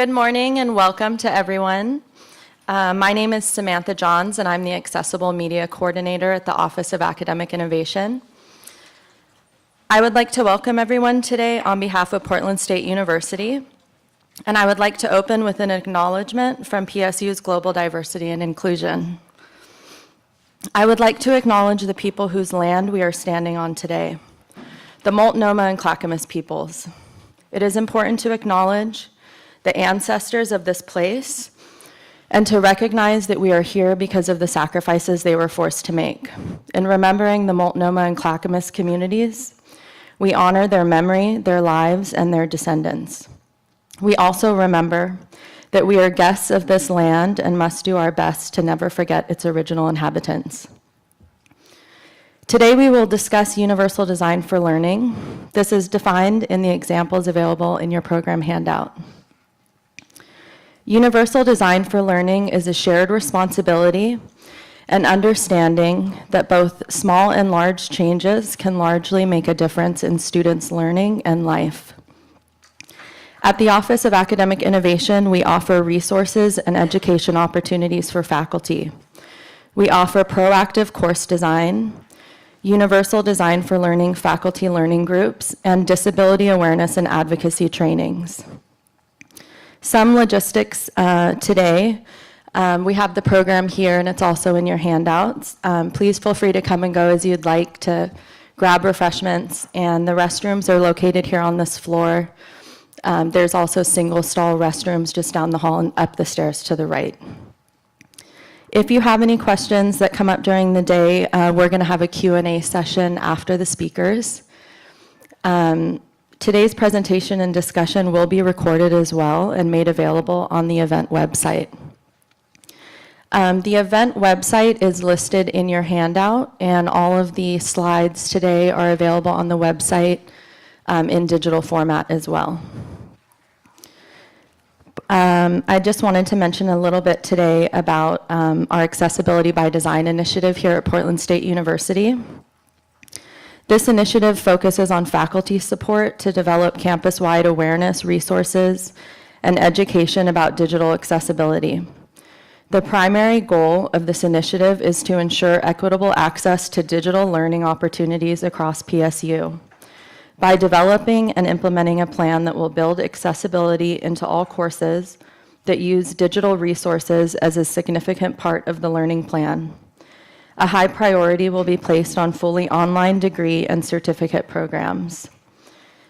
Good morning and welcome to everyone. My name is Samantha Johns and I'm the Accessible Media Coordinator at the Office of Academic Innovation. I would like to welcome everyone today on behalf of Portland State University, and I would like to open with an acknowledgement from PSU's Global Diversity and Inclusion. I would like to acknowledge the people whose land we are standing on today, the Multnomah and Clackamas peoples. It is important to acknowledge the ancestors of this place and to recognize that we are here because of the sacrifices they were forced to make. In remembering the Multnomah and Clackamas communities, we honor their memory, their lives, and their descendants. We also remember that we are guests of this land and must do our best to never forget its original inhabitants. Today we will discuss universal design for learning. This is defined in the examples available in your program handout. Universal design for learning is a shared responsibility and understanding that both small and large changes can largely make a difference in students' learning and life. At the Office of Academic Innovation, we offer resources and education opportunities for faculty. We offer proactive course design, universal design for learning faculty learning groups, and disability awareness and advocacy trainings. Some logistics today. We have the program here and it's also in your handouts. Please feel free to come and go as you'd like to grab refreshments, and the restrooms are located here on this floor. There's also single stall restrooms just down the hall and up the stairs to the right. If you have any questions that come up during the day, we're going to have a Q&A session after the speakers. Today's presentation and discussion will be recorded as well and made available on the event website. The event website is listed in your handout, and all of the slides today are available on the website in digital format as well. I just wanted to mention a little bit today about our Accessibility by Design initiative here at Portland State University. This initiative focuses on faculty support to develop campus-wide awareness, resources, and education about digital accessibility. The primary goal of this initiative is to ensure equitable access to digital learning opportunities across PSU by developing and implementing a plan that will build accessibility into all courses that use digital resources as a significant part of the learning plan. A high priority will be placed on fully online degree and certificate programs.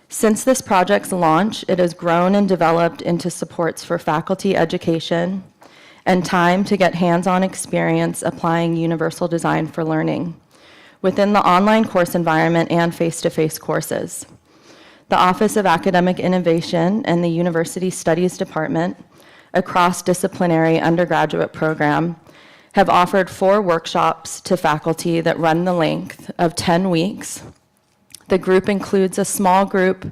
Since this project's launch, it has grown and developed into supports for faculty education and time to get hands-on experience applying universal design for learning within the online course environment and face-to-face courses. The Office of Academic Innovation and the University Studies Department, a cross-disciplinary undergraduate program, have offered 4 workshops to faculty that run the length of 10 weeks. The group includes a small group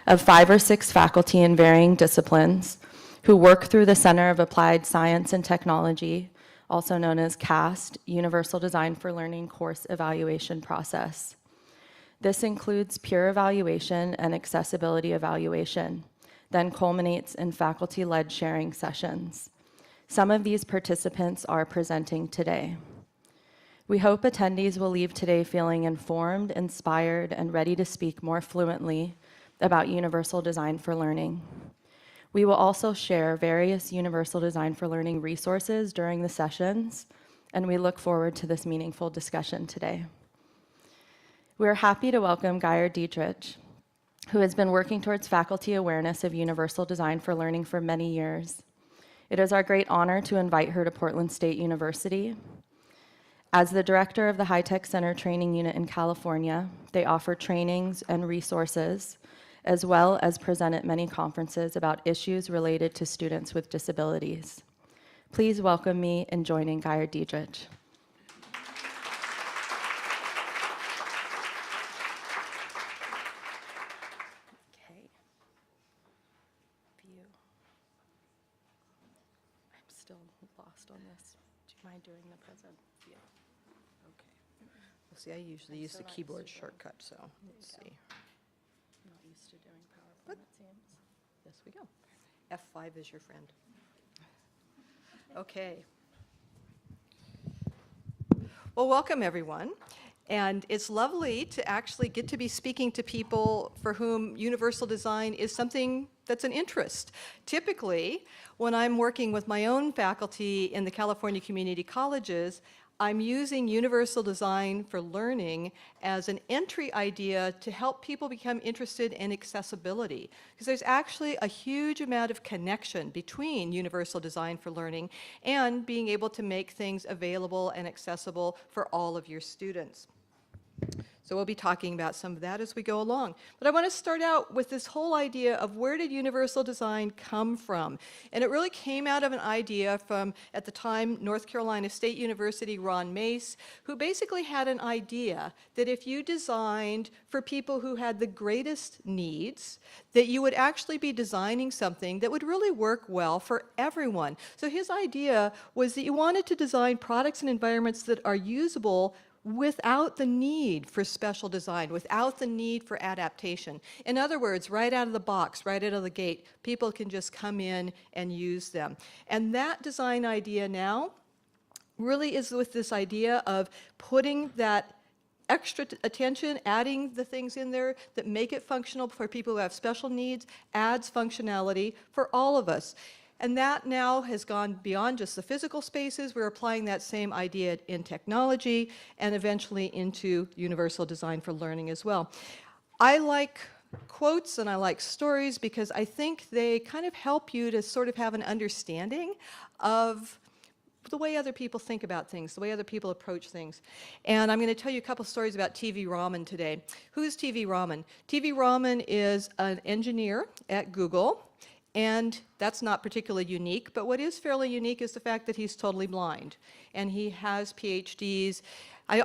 of 5 or 6 faculty in varying disciplines who work through the Center of Applied Science and Technology, also known as CAST, Universal Design for Learning course evaluation process. This includes peer evaluation and accessibility evaluation, then culminates in faculty-led sharing sessions. Some of these participants are presenting today. We hope attendees will leave today feeling informed, inspired, and ready to speak more fluently about universal design for learning. We will also share various universal design for learning resources during the sessions, and we look forward to this meaningful discussion today. We're happy to welcome Gaier Deitrich, who has been working towards faculty awareness of universal design for learning for many years. It is our great honor to invite her to Portland State University. As the director of the High Tech Center Training Unit in California, they offer trainings and resources, as well as present at many conferences about issues related to students with disabilities. Please welcome me in joining Gaier Deitrich. Okay. View. I'm still lost on this. Do you mind doing the present view? Okay. Well, see, I usually use the keyboard shortcut, so let's see. I'm not used to doing PowerPoint, it seems. Yes, we go. F5 is your friend. Okay. Well, welcome everyone. And it's lovely to actually get to be speaking to people for whom universal design is something that's an interest. Typically, when I'm working with my own faculty in the California community colleges, I'm using universal design for learning as an entry idea to help people become interested in accessibility. Because there's actually a huge amount of connection between universal design for learning and being able to make things available and accessible for all of your students. So we'll be talking about some of that as we go along. But I want to start out with this whole idea of where did universal design come from? And it really came out of an idea from, at the time, North Carolina State University, Ron Mace, who basically had an idea that if you designed for people who had the greatest needs, that you would actually be designing something that would really work well for everyone. So his idea was that you wanted to design products and environments that are usable without the need for special design, without the need for adaptation. In other words, right out of the box, right out of the gate, people can just come in and use them. And that design idea now really is with this idea of putting that extra attention, adding the things in there that make it functional for people who have special needs, adds functionality for all of us. And that now has gone beyond just the physical spaces. We're applying that same idea in technology and eventually into universal design for learning as well. I like quotes and I like stories because I think they kind of help you to sort of have an understanding of the way other people think about things, the way other people approach things. And I'm going to tell you a couple stories about TV Raman today. Who's TV Raman? TV Raman is an engineer at Google. And that's not particularly unique, but what is fairly unique is the fact that he's totally blind. And he has PhDs. I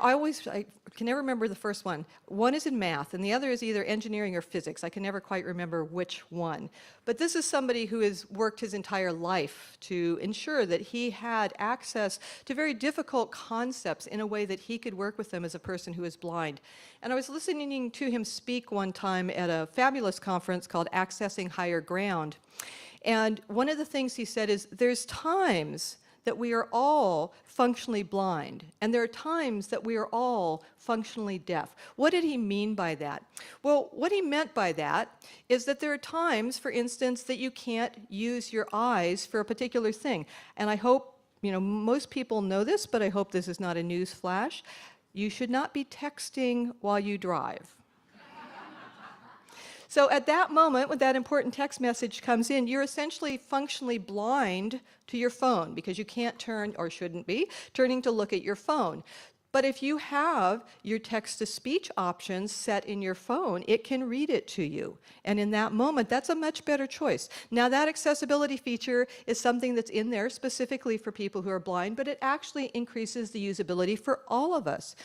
can never remember the first one. One is in math, and the other is either engineering or physics. I can never quite remember which one. But this is somebody who has worked his entire life to ensure that he had access to very difficult concepts in a way that he could work with them as a person who is blind. And I was listening to him speak one time at a fabulous conference called Accessing Higher Ground. And one of the things he said is, there's times that we are all functionally blind, and there are times that we are all functionally deaf. What did he mean by that? Well, what he meant by that is that there are times, for instance, that you can't use your eyes for a particular thing. And I hope, most people know this, but I hope this is not a news flash. You should not be texting while you drive. So at that moment, when that important text message comes in, you're essentially functionally blind to your phone because you can't turn, or shouldn't be, turning to look at your phone. But if you have your text-to-speech options set in your phone, it can read it to you. And in that moment, that's a much better choice. Now, that accessibility feature is something that's in there specifically for people who are blind, but it actually increases the usability for all of us.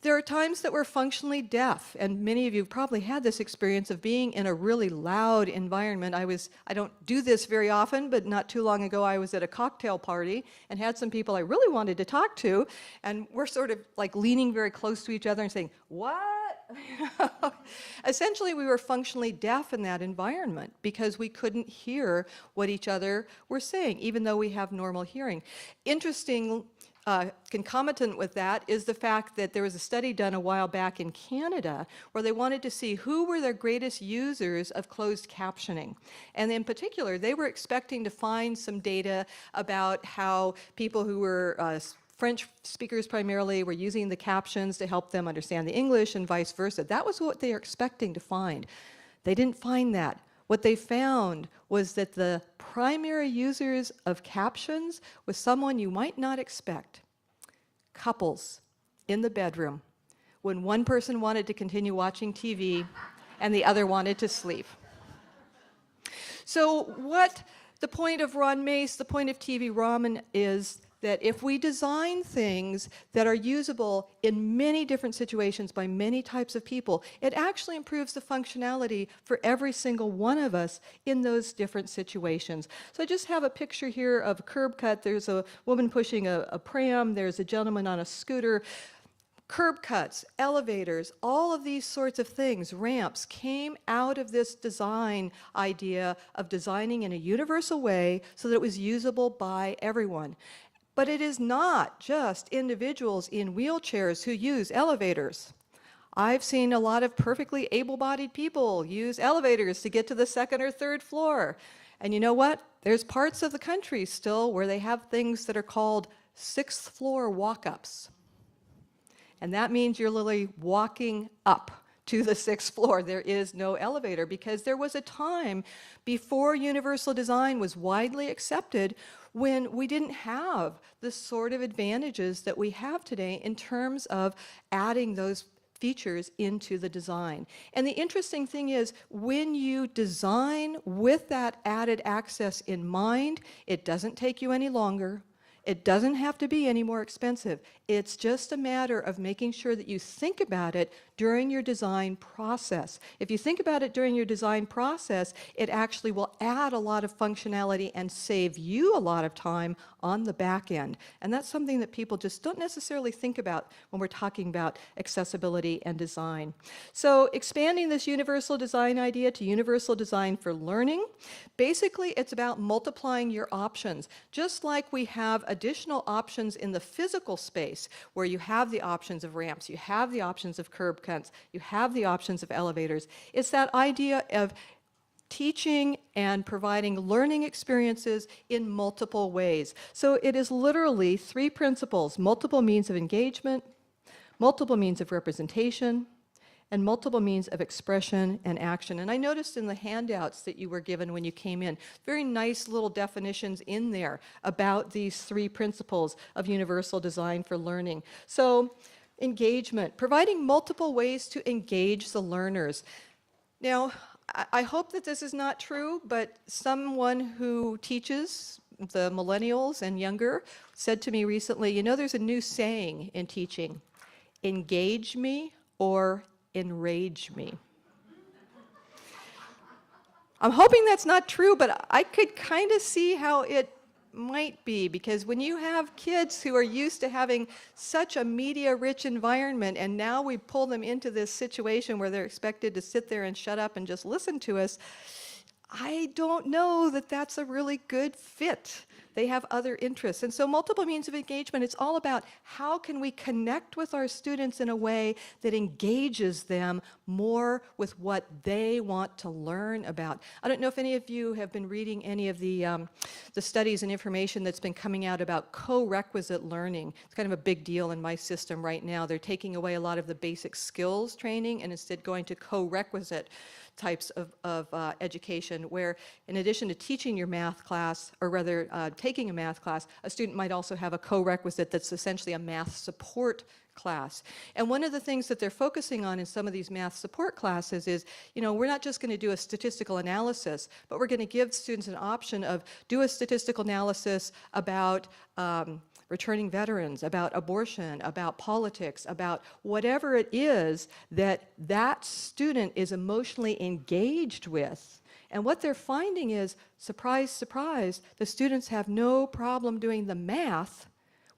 There are times that we're functionally deaf, and many of you have probably had this experience of being in a really loud environment. I don't do this very often, but not too long ago I was at a cocktail party and had some people I really wanted to talk to, and we're sort of like leaning very close to each other and saying, "What?" Essentially, we were functionally deaf in that environment because we couldn't hear what each other were saying, even though we have normal hearing. Interesting. Concomitant with that is the fact that there was a study done a while back in Canada where they wanted to see who were their greatest users of closed captioning. And in particular, they were expecting to find some data about how people who were French speakers primarily were using the captions to help them understand the English and vice versa. That was what they were expecting to find. They didn't find that. What they found was that the primary users of captions was someone you might not expect. Couples in the bedroom, when one person wanted to continue watching TV and the other wanted to sleep. So what the point of Ron Mace, the point of TV Raman is that if we design things that are usable in many different situations by many types of people, it actually improves the functionality for every single one of us in those different situations. So I just have a picture here of a curb cut. There's a woman pushing a pram. There's a gentleman on a scooter. Curb cuts, elevators, all of these sorts of things, ramps, came out of this design idea of designing in a universal way so that it was usable by everyone. But it is not just individuals in wheelchairs who use elevators. I've seen a lot of perfectly able-bodied people use elevators to get to the second or third floor. And you know what? There's parts of the country still where they have things that are called sixth floor walk-ups. And that means you're literally walking up to the sixth floor. There is no elevator because there was a time before universal design was widely accepted when we didn't have the sort of advantages that we have today in terms of adding those features into the design. And the interesting thing is, when you design with that added access in mind, it doesn't take you any longer. It doesn't have to be any more expensive. It's just a matter of making sure that you think about it during your design process. If you think about it during your design process, it actually will add a lot of functionality and save you a lot of time on the back end. And that's something that people just don't necessarily think about when we're talking about accessibility and design. So expanding this universal design idea to universal design for learning, basically it's about multiplying your options. Just like we have additional options in the physical space where you have the options of ramps, you have the options of curb cuts, you have the options of elevators. It's that idea of teaching and providing learning experiences in multiple ways. So it is literally 3 principles: multiple means of engagement, multiple means of representation, and multiple means of expression and action. And I noticed in the handouts that you were given when you came in, very nice little definitions in there about these 3 principles of universal design for learning. So engagement, providing multiple ways to engage the learners. Now, I hope that this is not true, but someone who teaches the millennials and younger said to me recently, you know, there's a new saying in teaching: engage me or enrage me. I'm hoping that's not true, but I could kind of see how it might be, because when you have kids who are used to having such a media-rich environment, and now we pull them into this situation where they're expected to sit there and shut up and just listen to us, I don't know that that's a really good fit. They have other interests. And so multiple means of engagement, it's all about how can we connect with our students in a way that engages them more with what they want to learn about. I don't know if any of you have been reading any of the studies and information that's been coming out about co-requisite learning. It's kind of a big deal in my system right now. They're taking away a lot of the basic skills training and instead going to co-requisite types of education, where in addition to teaching your math class, or rather taking a math class, a student might also have a co-requisite that's essentially a math support class. And one of the things that they're focusing on in some of these math support classes is, you know, we're not just going to do a statistical analysis, but we're going to give students an option of do a statistical analysis about returning veterans, about abortion, about politics, about whatever it is that that student is emotionally engaged with. And what they're finding is, surprise, surprise, the students have no problem doing the math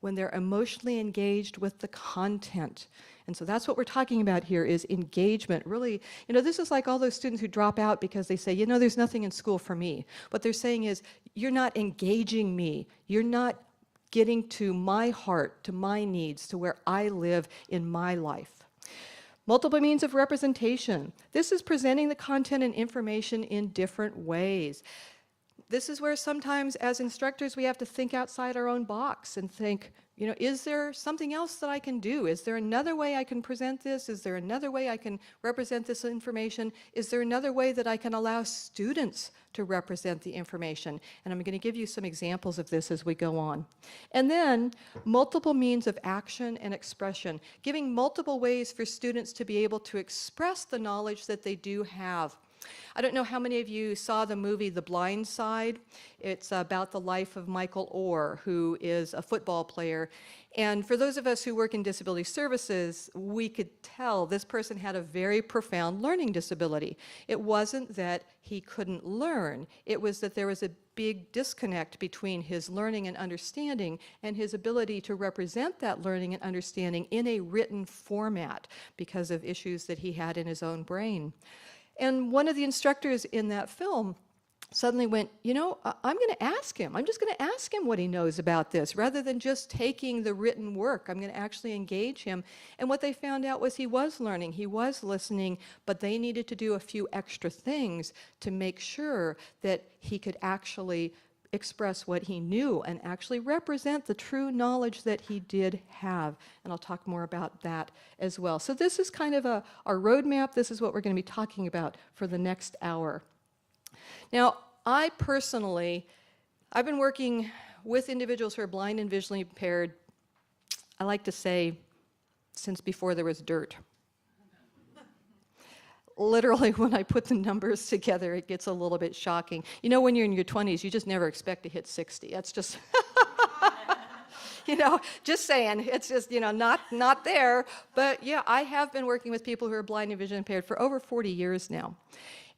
when they're emotionally engaged with the content. And so that's what we're talking about here, is engagement. Really, you know, this is like all those students who drop out because they say, you know, there's nothing in school for me. What they're saying is, you're not engaging me. You're not getting to my heart, to my needs, to where I live in my life. Multiple means of representation. This is presenting the content and information in different ways. This is where sometimes as instructors we have to think outside our own box and think, you know, is there something else that I can do? Is there another way I can present this? Is there another way I can represent this information? Is there another way that I can allow students to represent the information? And I'm going to give you some examples of this as we go on. And then multiple means of action and expression, giving multiple ways for students to be able to express the knowledge that they do have. I don't know how many of you saw the movie The Blind Side. It's about the life of Michael Orr, who is a football player. And for those of us who work in disability services, we could tell this person had a very profound learning disability. It wasn't that he couldn't learn. It was that there was a big disconnect between his learning and understanding and his ability to represent that learning and understanding in a written format because of issues that he had in his own brain. And one of the instructors in that film suddenly went, I'm going to ask him. I'm just going to ask him what he knows about this. Rather than just taking the written work, I'm going to actually engage him. And what they found out was he was learning, he was listening, but they needed to do a few extra things to make sure that he could actually express what he knew and actually represent the true knowledge that he did have. And I'll talk more about that as well. So this is kind of our roadmap. This is what we're going to be talking about for the next hour. Now, I've been working with individuals who are blind and visually impaired, I like to say, since before there was dirt. Literally, when I put the numbers together, it gets a little bit shocking. When you're in your 20s, you just never expect to hit 60. That's just, just saying. It's just, not there. But yeah, I have been working with people who are blind and visually impaired for over 40 years now.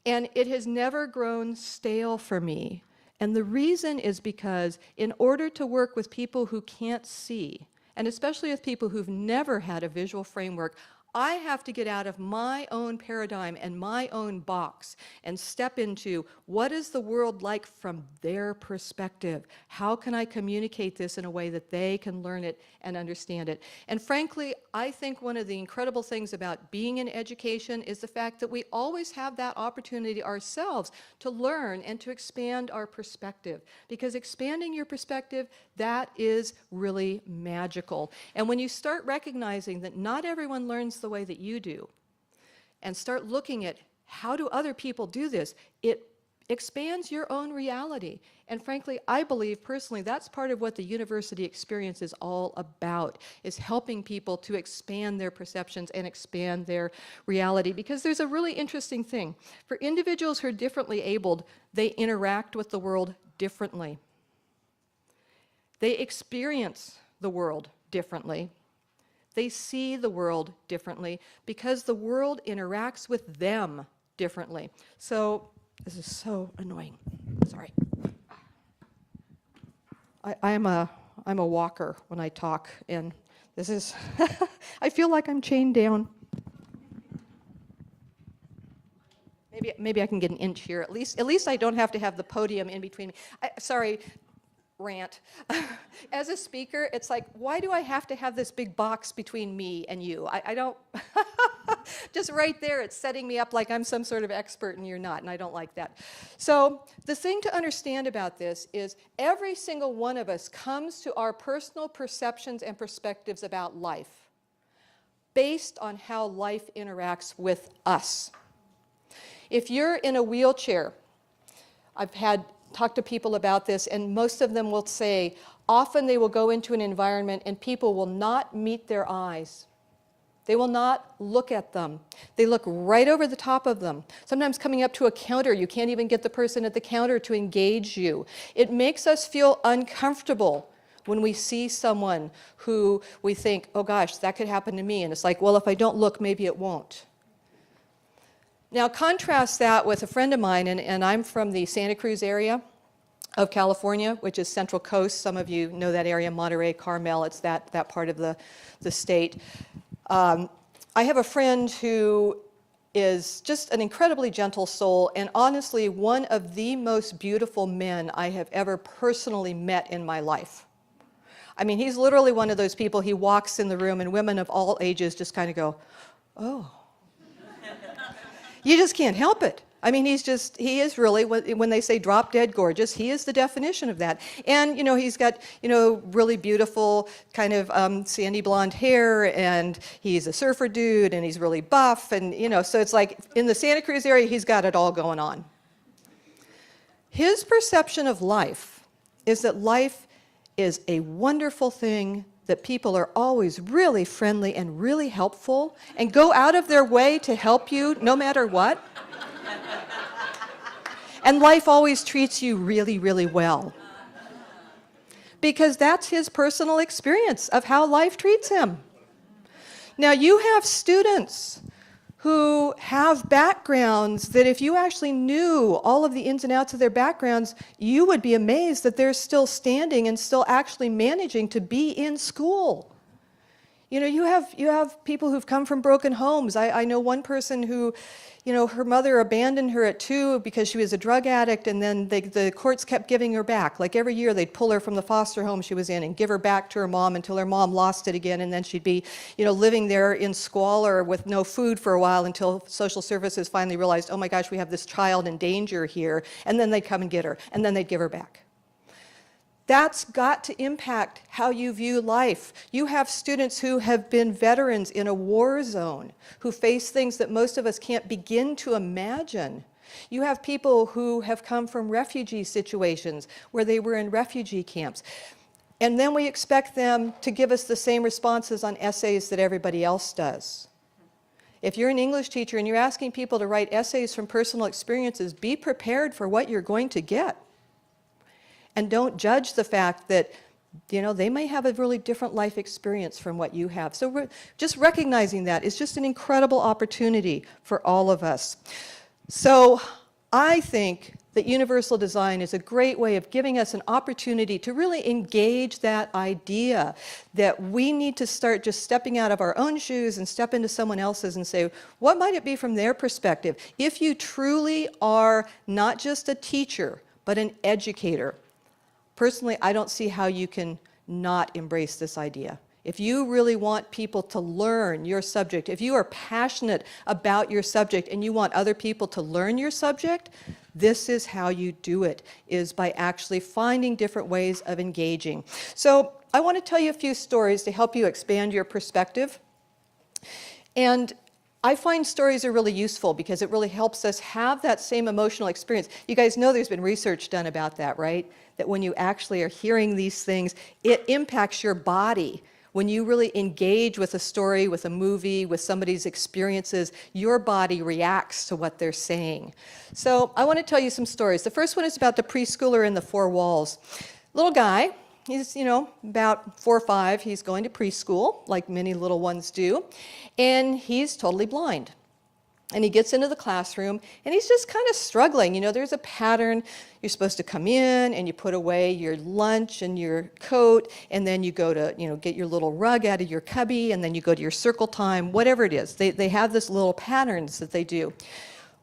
And it has never grown stale for me. And the reason is because in order to work with people who can't see, and especially with people who've never had a visual framework, I have to get out of my own paradigm and my own box and step into what is the world like from their perspective? How can I communicate this in a way that they can learn it and understand it? And frankly, I think one of the incredible things about being in education is the fact that we always have that opportunity ourselves to learn and to expand our perspective. Because expanding your perspective, that is really magical. And when you start recognizing that not everyone learns the way that you do, and start looking at how do other people do this, it expands your own reality. And frankly, I believe personally that's part of what the university experience is all about, is helping people to expand their perceptions and expand their reality. Because there's a really interesting thing. For individuals who are differently abled, they interact with the world differently. They experience the world differently. They see the world differently because the world interacts with them differently. So, this is so annoying. Sorry. I'm a walker when I talk, and this is, I feel like I'm chained down. Maybe I can get an inch here. At least I don't have to have the podium in between me. Sorry. Rant. As a speaker, it's like, why do I have to have this big box between me and you? I don't, just right there, it's setting me up like I'm some sort of expert and you're not, and I don't like that. So the thing to understand about this is every single one of us comes to our personal perceptions and perspectives about life based on how life interacts with us. If you're in a wheelchair, I've talk to people about this, and most of them will say often they will go into an environment and people will not meet their eyes. They will not look at them. They look right over the top of them. Sometimes coming up to a counter, you can't even get the person at the counter to engage you. It makes us feel uncomfortable when we see someone who we think, oh gosh, that could happen to me. And it's like, well, if I don't look, maybe it won't. Now contrast that with a friend of mine, and I'm from the Santa Cruz area of California, which is Central Coast. Some of you know that area, Monterey, Carmel, it's that part of the state. I have a friend who is just an incredibly gentle soul, and honestly, one of the most beautiful men I have ever personally met in my life. I mean, he's literally one of those people, he walks in the room and women of all ages just kind of go, oh. You just can't help it. I mean, he is really, when they say drop dead gorgeous, he is the definition of that. And, he's got, really beautiful kind of sandy blonde hair, and he's a surfer dude, and he's really buff, and, so it's like in the Santa Cruz area, he's got it all going on. His perception of life is that life is a wonderful thing, that people are always really friendly and really helpful and go out of their way to help you no matter what. And life always treats you really, really well. Because that's his personal experience of how life treats him. Now you have students who have backgrounds that if you actually knew all of the ins and outs of their backgrounds, you would be amazed that they're still standing and still actually managing to be in school. You know, you have people who've come from broken homes. I know one person who, you know, her mother abandoned her at 2 because she was a drug addict, and then the courts kept giving her back. Like every year they'd pull her from the foster home she was in and give her back to her mom until her mom lost it again, and then she'd be, you know, living there in squalor with no food for a while until social services finally realized, oh my gosh, we have this child in danger here, and then they'd come and get her, and then they'd give her back. That's got to impact how you view life. You have students who have been veterans in a war zone, who face things that most of us can't begin to imagine. You have people who have come from refugee situations where they were in refugee camps. And then we expect them to give us the same responses on essays that everybody else does. If you're an English teacher and you're asking people to write essays from personal experiences, be prepared for what you're going to get. And don't judge the fact that, you know, they may have a really different life experience from what you have. So just recognizing that is just an incredible opportunity for all of us. So I think that universal design is a great way of giving us an opportunity to really engage that idea that we need to start just stepping out of our own shoes and step into someone else's and say, what might it be from their perspective? If you truly are not just a teacher, but an educator, personally, I don't see how you can not embrace this idea. If you really want people to learn your subject, if you are passionate about your subject and you want other people to learn your subject, this is how you do it, is by actually finding different ways of engaging. So I want to tell you a few stories to help you expand your perspective. And I find stories are really useful because it really helps us have that same emotional experience. You guys know there's been research done about that, right? That when you actually are hearing these things, it impacts your body. When you really engage with a story, with a movie, with somebody's experiences, your body reacts to what they're saying. So I want to tell you some stories. The first one is about the preschooler in the 4 walls. Little guy. He's, you know, about 4 or 5. He's going to preschool, like many little ones do, and he's totally blind. And he gets into the classroom, and he's just kind of struggling. You know, there's a pattern. You're supposed to come in, and you put away your lunch and your coat, and then you go to, you know, get your little rug out of your cubby, and then you go to your circle time, whatever it is. They have this little patterns that they do.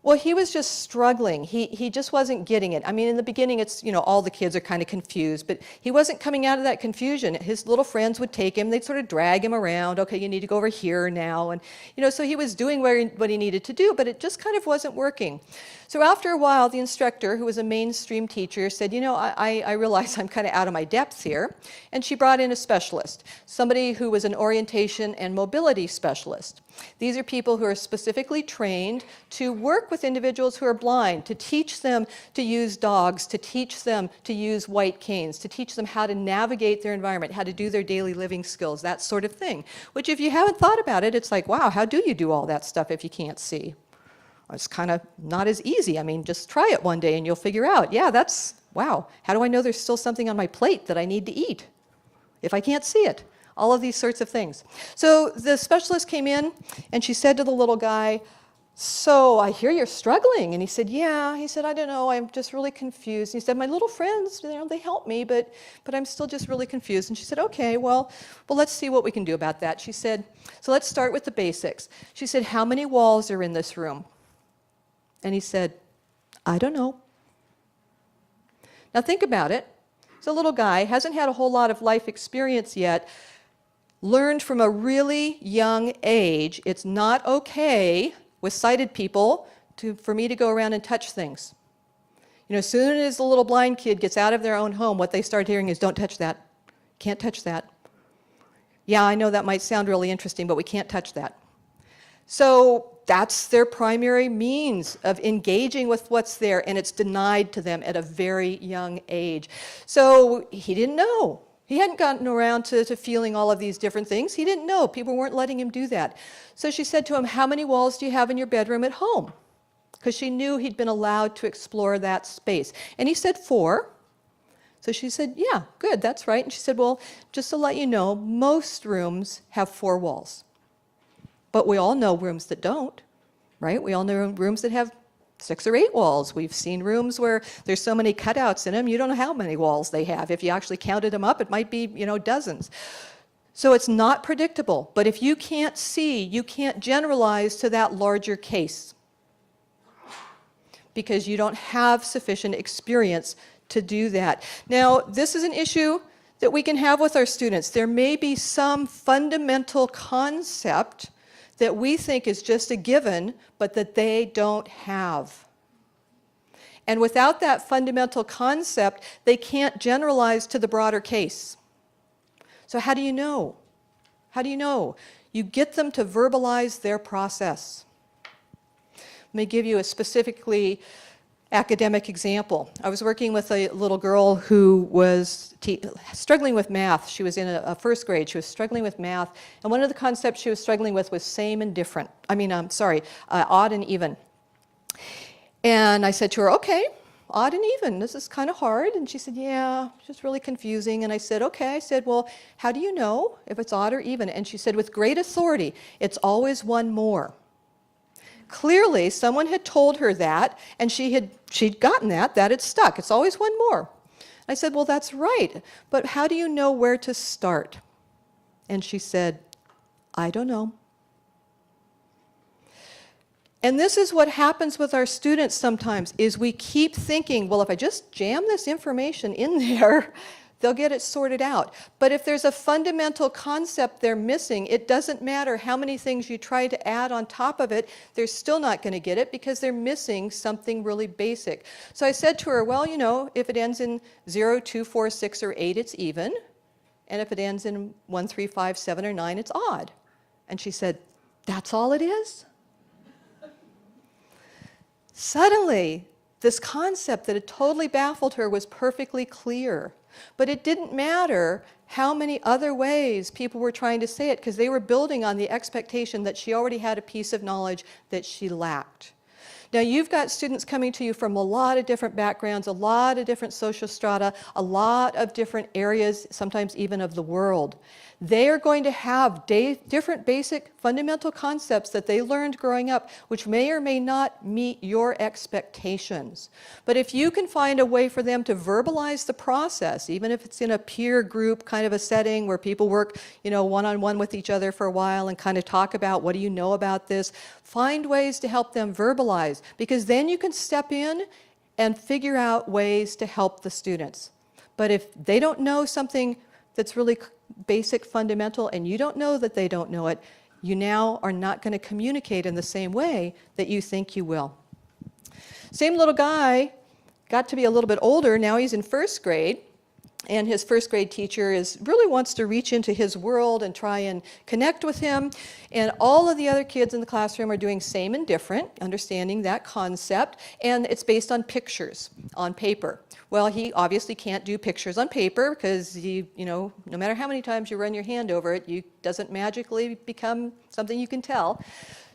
Well, he was just struggling. He just wasn't getting it. I mean, in the beginning, it's, you know, all the kids are kind of confused, but he wasn't coming out of that confusion. His little friends would take him, they'd sort of drag him around. Okay, you need to go over here now. And, you know, so he was doing what he needed to do, but it just kind of wasn't working. So after a while, the instructor, who was a mainstream teacher, said, you know, I realize I'm kind of out of my depth here. And she brought in a specialist, somebody who was an orientation and mobility specialist. These are people who are specifically trained to work with individuals who are blind, to teach them to use dogs, to teach them to use white canes, to teach them how to navigate their environment, how to do their daily living skills, that sort of thing. Which, if you haven't thought about it, it's like, wow, how do you do all that stuff if you can't see? It's kind of not as easy. I mean, just try it one day and you'll figure out, yeah, that's, wow, how do I know there's still something on my plate that I need to eat if I can't see it? All of these sorts of things. So the specialist came in and she said to the little guy, so I hear you're struggling. And he said, yeah. He said, I don't know, I'm just really confused. And he said, my little friends, you know, they help me, but I'm still just really confused. And she said, okay, well, let's see what we can do about that. She said, so let's start with the basics. She said, how many walls are in this room? And he said, I don't know. Now think about it. He's a little guy, hasn't had a whole lot of life experience yet, learned from a really young age it's not okay with sighted people for me to go around and touch things. You know, as soon as the little blind kid gets out of their own home, what they start hearing is, don't touch that. Can't touch that. Yeah, I know that might sound really interesting, but we can't touch that. So that's their primary means of engaging with what's there, and it's denied to them at a very young age. So he didn't know. He hadn't gotten around to feeling all of these different things. He didn't know. People weren't letting him do that. So she said to him, how many walls do you have in your bedroom at home? Because she knew he'd been allowed to explore that space. And he said 4. So she said, yeah, good, that's right. And she said, well, just to let you know, most rooms have 4 walls. But we all know rooms that don't. right? We all know rooms that have 6 or 8 walls. We've seen rooms where there's so many cutouts in them, you don't know how many walls they have. If you actually counted them up, it might be, dozens. So it's not predictable. But if you can't see, you can't generalize to that larger case because you don't have sufficient experience to do that. Now, this is an issue that we can have with our students. There may be some fundamental concept that we think is just a given, but that they don't have. And without that fundamental concept, they can't generalize to the broader case. So how do you know? How do you know? You get them to verbalize their process. Let me give you a specifically academic example. I was working with a little girl who was struggling with math. She was in a first grade. She was struggling with math. And one of the concepts she was struggling with was same and different. Odd and even. And I said to her, okay, odd and even, this is kind of hard. And she said, yeah, it's just really confusing. And I said, okay. I said, well, how do you know if it's odd or even? And she said, with great authority, it's always one more. Clearly, someone had told her that, and she'd gotten that it stuck. It's always one more. I said, well, that's right, but how do you know where to start? And she said, I don't know. And this is what happens with our students sometimes, is we keep thinking, well, if I just jam this information in there, they'll get it sorted out. But if there's a fundamental concept they're missing, it doesn't matter how many things you try to add on top of it, they're still not going to get it because they're missing something really basic. So I said to her, well, if it ends in 0, 2, 4, 6, or 8, it's even. And if it ends in 1, 3, 5, 7, or 9, it's odd. And she said, that's all it is? Suddenly, this concept that had totally baffled her was perfectly clear. But it didn't matter how many other ways people were trying to say it, because they were building on the expectation that she already had a piece of knowledge that she lacked. Now, you've got students coming to you from a lot of different backgrounds, a lot of different social strata, a lot of different areas, sometimes even of the world. They are going to have different basic fundamental concepts that they learned growing up, which may or may not meet your expectations. But if you can find a way for them to verbalize the process, even if it's in a peer group kind of a setting where people work, one-on-one with each other for a while and kind of talk about, what do you know about this? Find ways to help them verbalize, because then you can step in and figure out ways to help the students. But if they don't know something that's really basic, fundamental, and you don't know that they don't know it, you now are not going to communicate in the same way that you think you will. Same little guy got to be a little bit older. Now he's in first grade, and his first grade teacher really wants to reach into his world and try and connect with him. And all of the other kids in the classroom are doing same and different, understanding that concept, and it's based on pictures on paper. Well, he obviously can't do pictures on paper because no matter how many times you run your hand over it, it doesn't magically become something you can tell.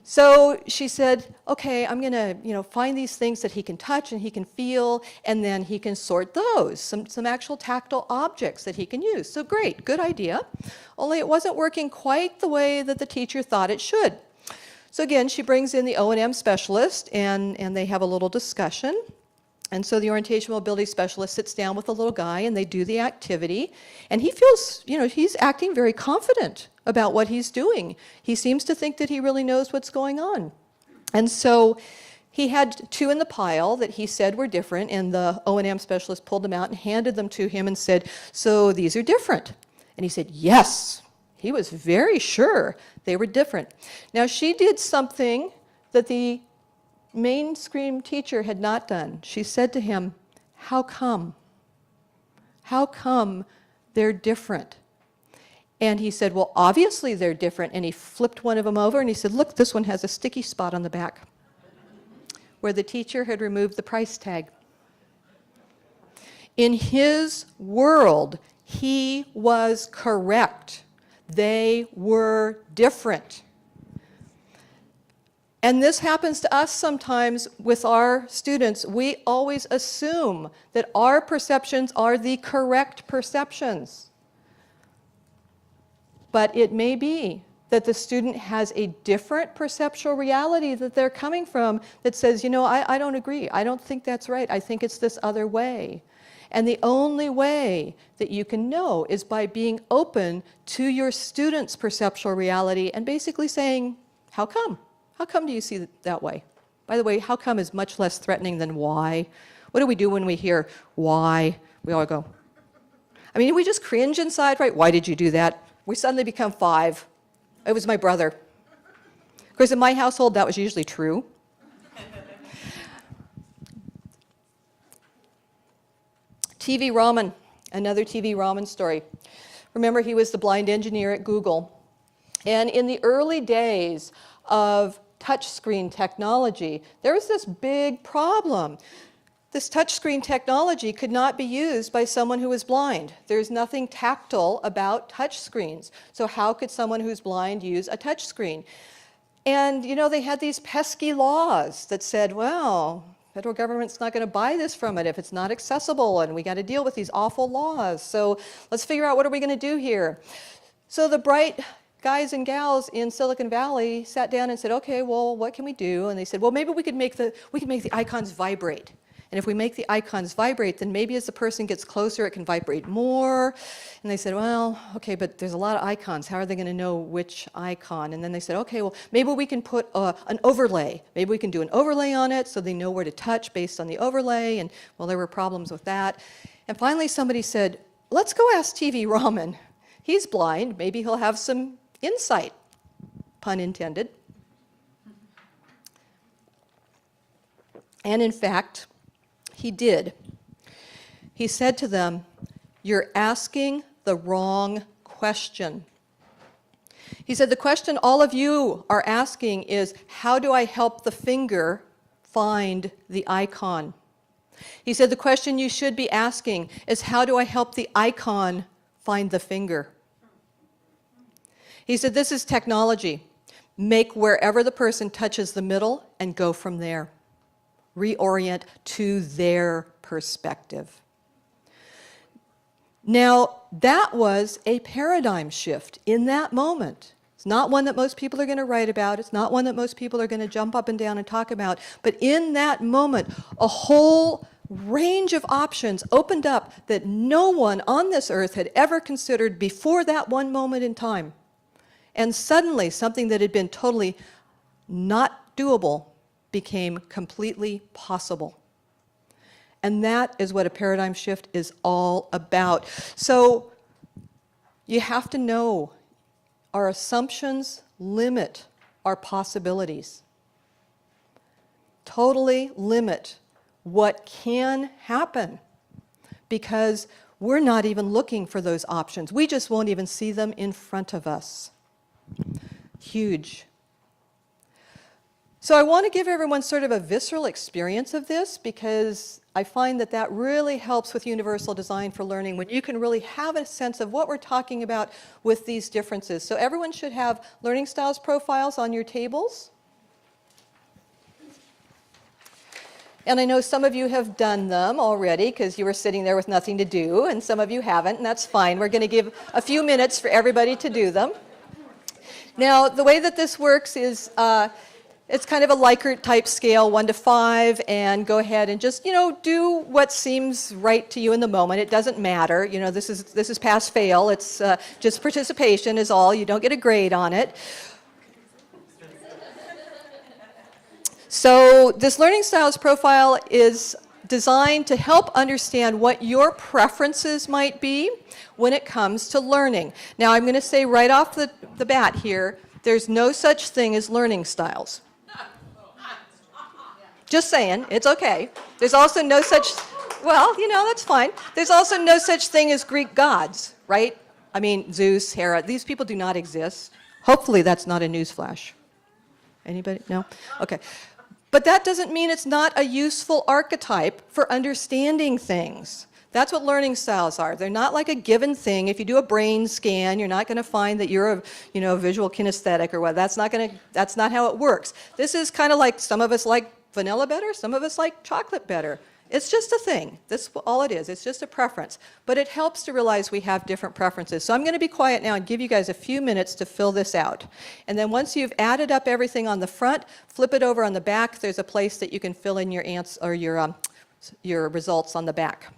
So she said, okay, I'm going to find these things that he can touch and he can feel, and then he can sort those, some actual tactile objects that he can use. So great, good idea. Only it wasn't working quite the way that the teacher thought it should. So again, she brings in the O&M specialist, and they have a little discussion. And so the orientation mobility specialist sits down with the little guy, and they do the activity. And he feels, he's acting very confident about what he's doing. He seems to think that he really knows what's going on. And so he had 2 in the pile that he said were different, and the O&M specialist pulled them out and handed them to him and said, so these are different. And he said, yes. He was very sure they were different. Now, she did something that the mainstream teacher had not done. She said to him, how come? How come they're different? And he said, well, obviously they're different. And he flipped one of them over and he said, look, this one has a sticky spot on the back where the teacher had removed the price tag. In his world, he was correct. They were different. And this happens to us sometimes with our students. We always assume that our perceptions are the correct perceptions. But it may be that the student has a different perceptual reality that they're coming from that says, you know, I don't agree. I don't think that's right. I think it's this other way. And the only way that you can know is by being open to your student's perceptual reality and basically saying, how come? How come do you see it that way? By the way, how come is much less threatening than why. What do we do when we hear why? We all go, I mean, we just cringe inside, right? Why did you do that? We suddenly become 5. It was my brother. Of course, in my household, that was usually true. TV Raman, another TV Raman story. Remember, he was the blind engineer at Google. And in the early days of touchscreen technology, there was this big problem. This touchscreen technology could not be used by someone who was blind. There's nothing tactile about touchscreens. So how could someone who's blind use a touchscreen? And, you know, they had these pesky laws that said, well, federal government's not going to buy this from it if it's not accessible, and we got to deal with these awful laws. So let's figure out what are we going to do here. So the bright guys and gals in Silicon Valley sat down and said, okay, well, what can we do? And they said, well, maybe we could make the icons vibrate. And if we make the icons vibrate, then maybe as the person gets closer, it can vibrate more. And they said, well, okay, but there's a lot of icons. How are they going to know which icon? And then they said, okay, well, maybe we can put an overlay. Maybe we can do an overlay on it so they know where to touch based on the overlay. And, well, there were problems with that. And finally, somebody said, let's go ask TV Raman. He's blind. Maybe he'll have some insight, pun intended. And in fact, he did. He said to them, you're asking the wrong question. He said, the question all of you are asking is, how do I help the finger find the icon? He said, the question you should be asking is, how do I help the icon find the finger? He said, this is technology. Make wherever the person touches the middle and go from there. Reorient to their perspective. Now, that was a paradigm shift in that moment. It's not one that most people are going to write about. It's not one that most people are going to jump up and down and talk about. But in that moment, a whole range of options opened up that no one on this earth had ever considered before that one moment in time. And suddenly, something that had been totally not doable became completely possible. And that is what a paradigm shift is all about. So you have to know our assumptions limit our possibilities. Totally limit what can happen because we're not even looking for those options. We just won't even see them in front of us. Huge. So I want to give everyone sort of a visceral experience of this because I find that that really helps with universal design for learning when you can really have a sense of what we're talking about with these differences. So everyone should have learning styles profiles on your tables. And I know some of you have done them already because you were sitting there with nothing to do, and some of you haven't, and that's fine. We're going to give a few minutes for everybody to do them. Now, the way that this works is it's kind of a Likert type scale, 1 to 5, and go ahead and just, you know, do what seems right to you in the moment. It doesn't matter. You know, this is pass fail. It's just participation is all. You don't get a grade on it. So this learning styles profile is designed to help understand what your preferences might be when it comes to learning. Now, I'm going to say right off the bat here, there's no such thing as learning styles. Just saying, it's okay. There's also no such, well, you know, that's fine. There's also no such thing as Greek gods, right? I mean, Zeus, Hera, these people do not exist. Hopefully that's not a newsflash. Anybody? No? Okay. But that doesn't mean it's not a useful archetype for understanding things. That's what learning styles are. They're not like a given thing. If you do a brain scan, you're not going to find that you're a, you know, visual kinesthetic or what. That's not how it works. This is kind of like some of us like vanilla better, some of us like chocolate better. It's just a thing. That's all it is. It's just a preference. But it helps to realize we have different preferences. So I'm going to be quiet now and give you guys a few minutes to fill this out. And then once you've added up everything on the front, flip it over on the back. There's a place that you can fill in your or your results on the back.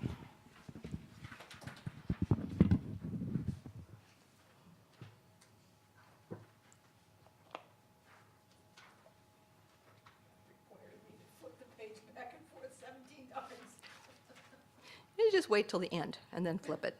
You just wait till the end and then flip it.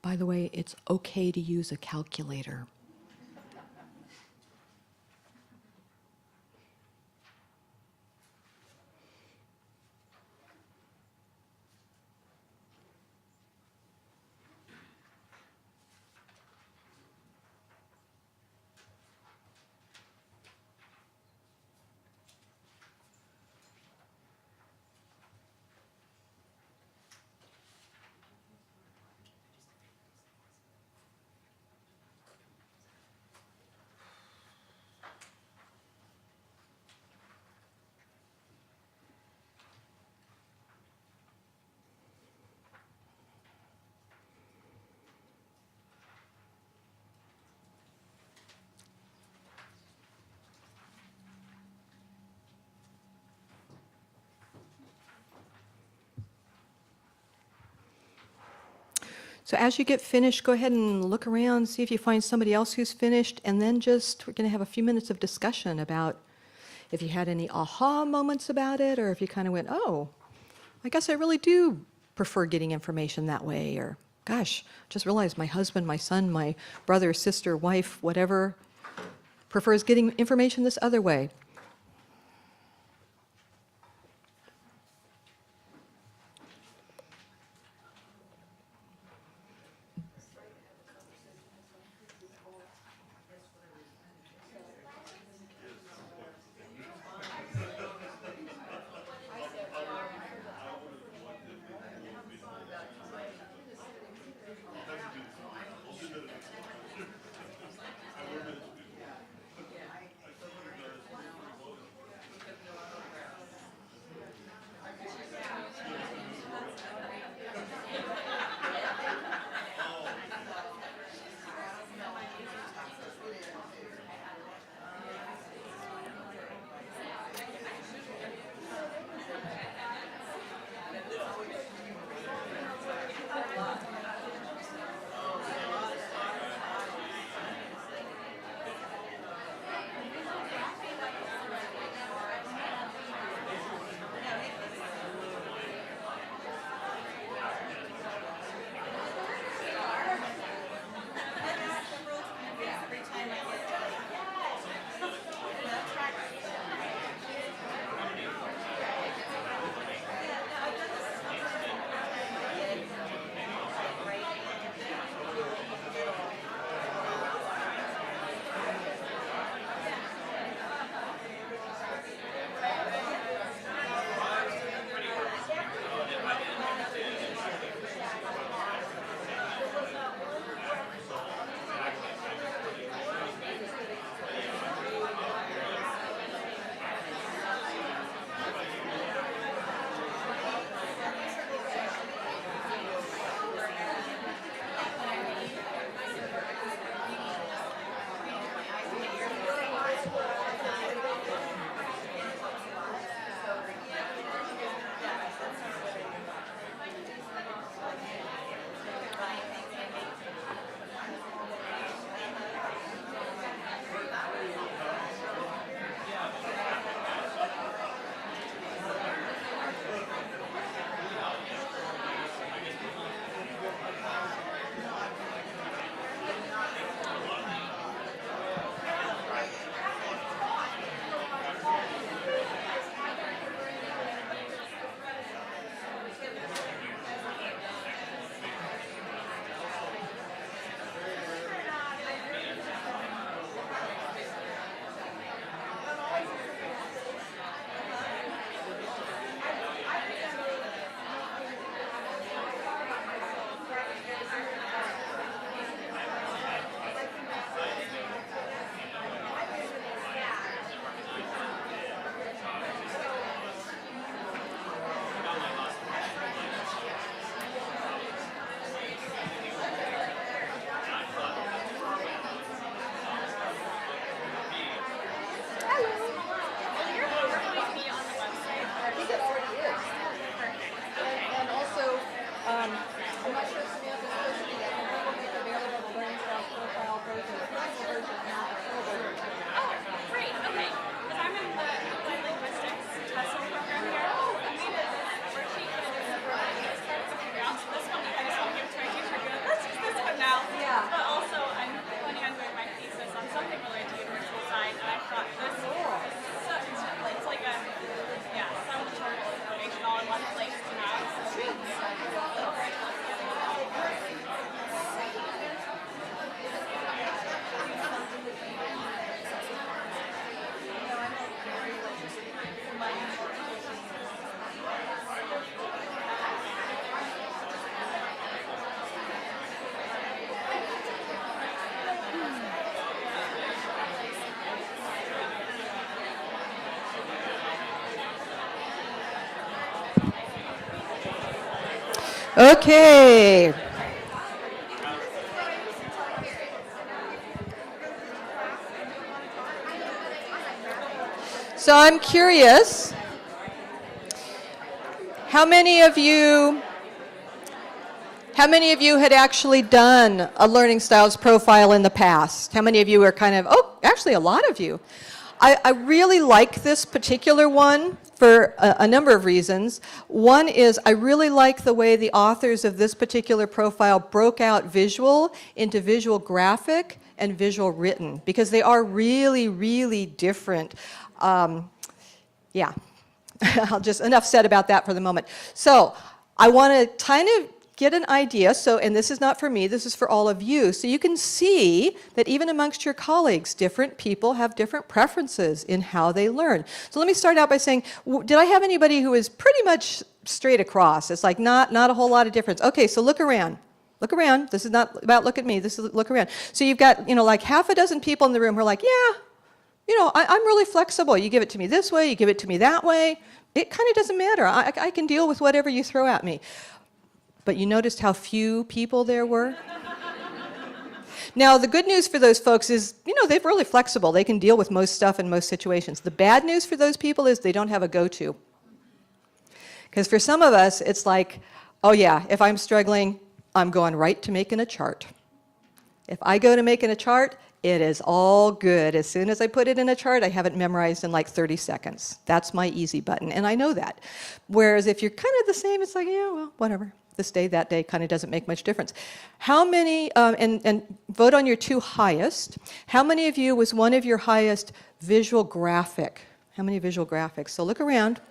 By the way, it's okay to use a calculator. So as you get finished, go ahead and look around, see if you find somebody else who's finished, and then we're going to have a few minutes of discussion about if you had any aha moments about it, or if you kind of went, oh, I guess I really do prefer getting information that way, or gosh, just realized my husband, my son, my brother, sister, wife, whatever, prefers getting information this other way. Okay. So I'm curious, how many of you had actually done a learning styles profile in the past? How many of you are kind of, oh, actually a lot of you. I really like this particular one for a number of reasons. One is I really like the way the authors of this particular profile broke out visual into visual graphic and visual written, because they are really, really different. Yeah, enough said about that for the moment. So I want to kind of get an idea, and this is not for me, this is for all of you, so you can see that even amongst your colleagues, different people have different preferences in how they learn. So let me start out by saying, did I have anybody who is pretty much straight across? It's like not a whole lot of difference. Okay, so look around. Look around. This is not about look at me, this is look around. So you've got, like half a dozen people in the room who are like, yeah, I'm really flexible. You give it to me this way, you give it to me that way. It kind of doesn't matter. I can deal with whatever you throw at me. But you noticed how few people there were? Now, the good news for those folks is, they're really flexible. They can deal with most stuff in most situations. The bad news for those people is they don't have a go-to. Because for some of us, it's like, oh yeah, if I'm struggling, I'm going right to making a chart. If I go to making a chart, it is all good. As soon as I put it in a chart, I have it memorized in like 30 seconds. That's my easy button, and I know that. Whereas if you're kind of the same, it's like, yeah, well, whatever. This day, that day kind of doesn't make much difference. How many, and vote on your two highest, how many of you was one of your highest visual graphic? How many visual graphics? So look around.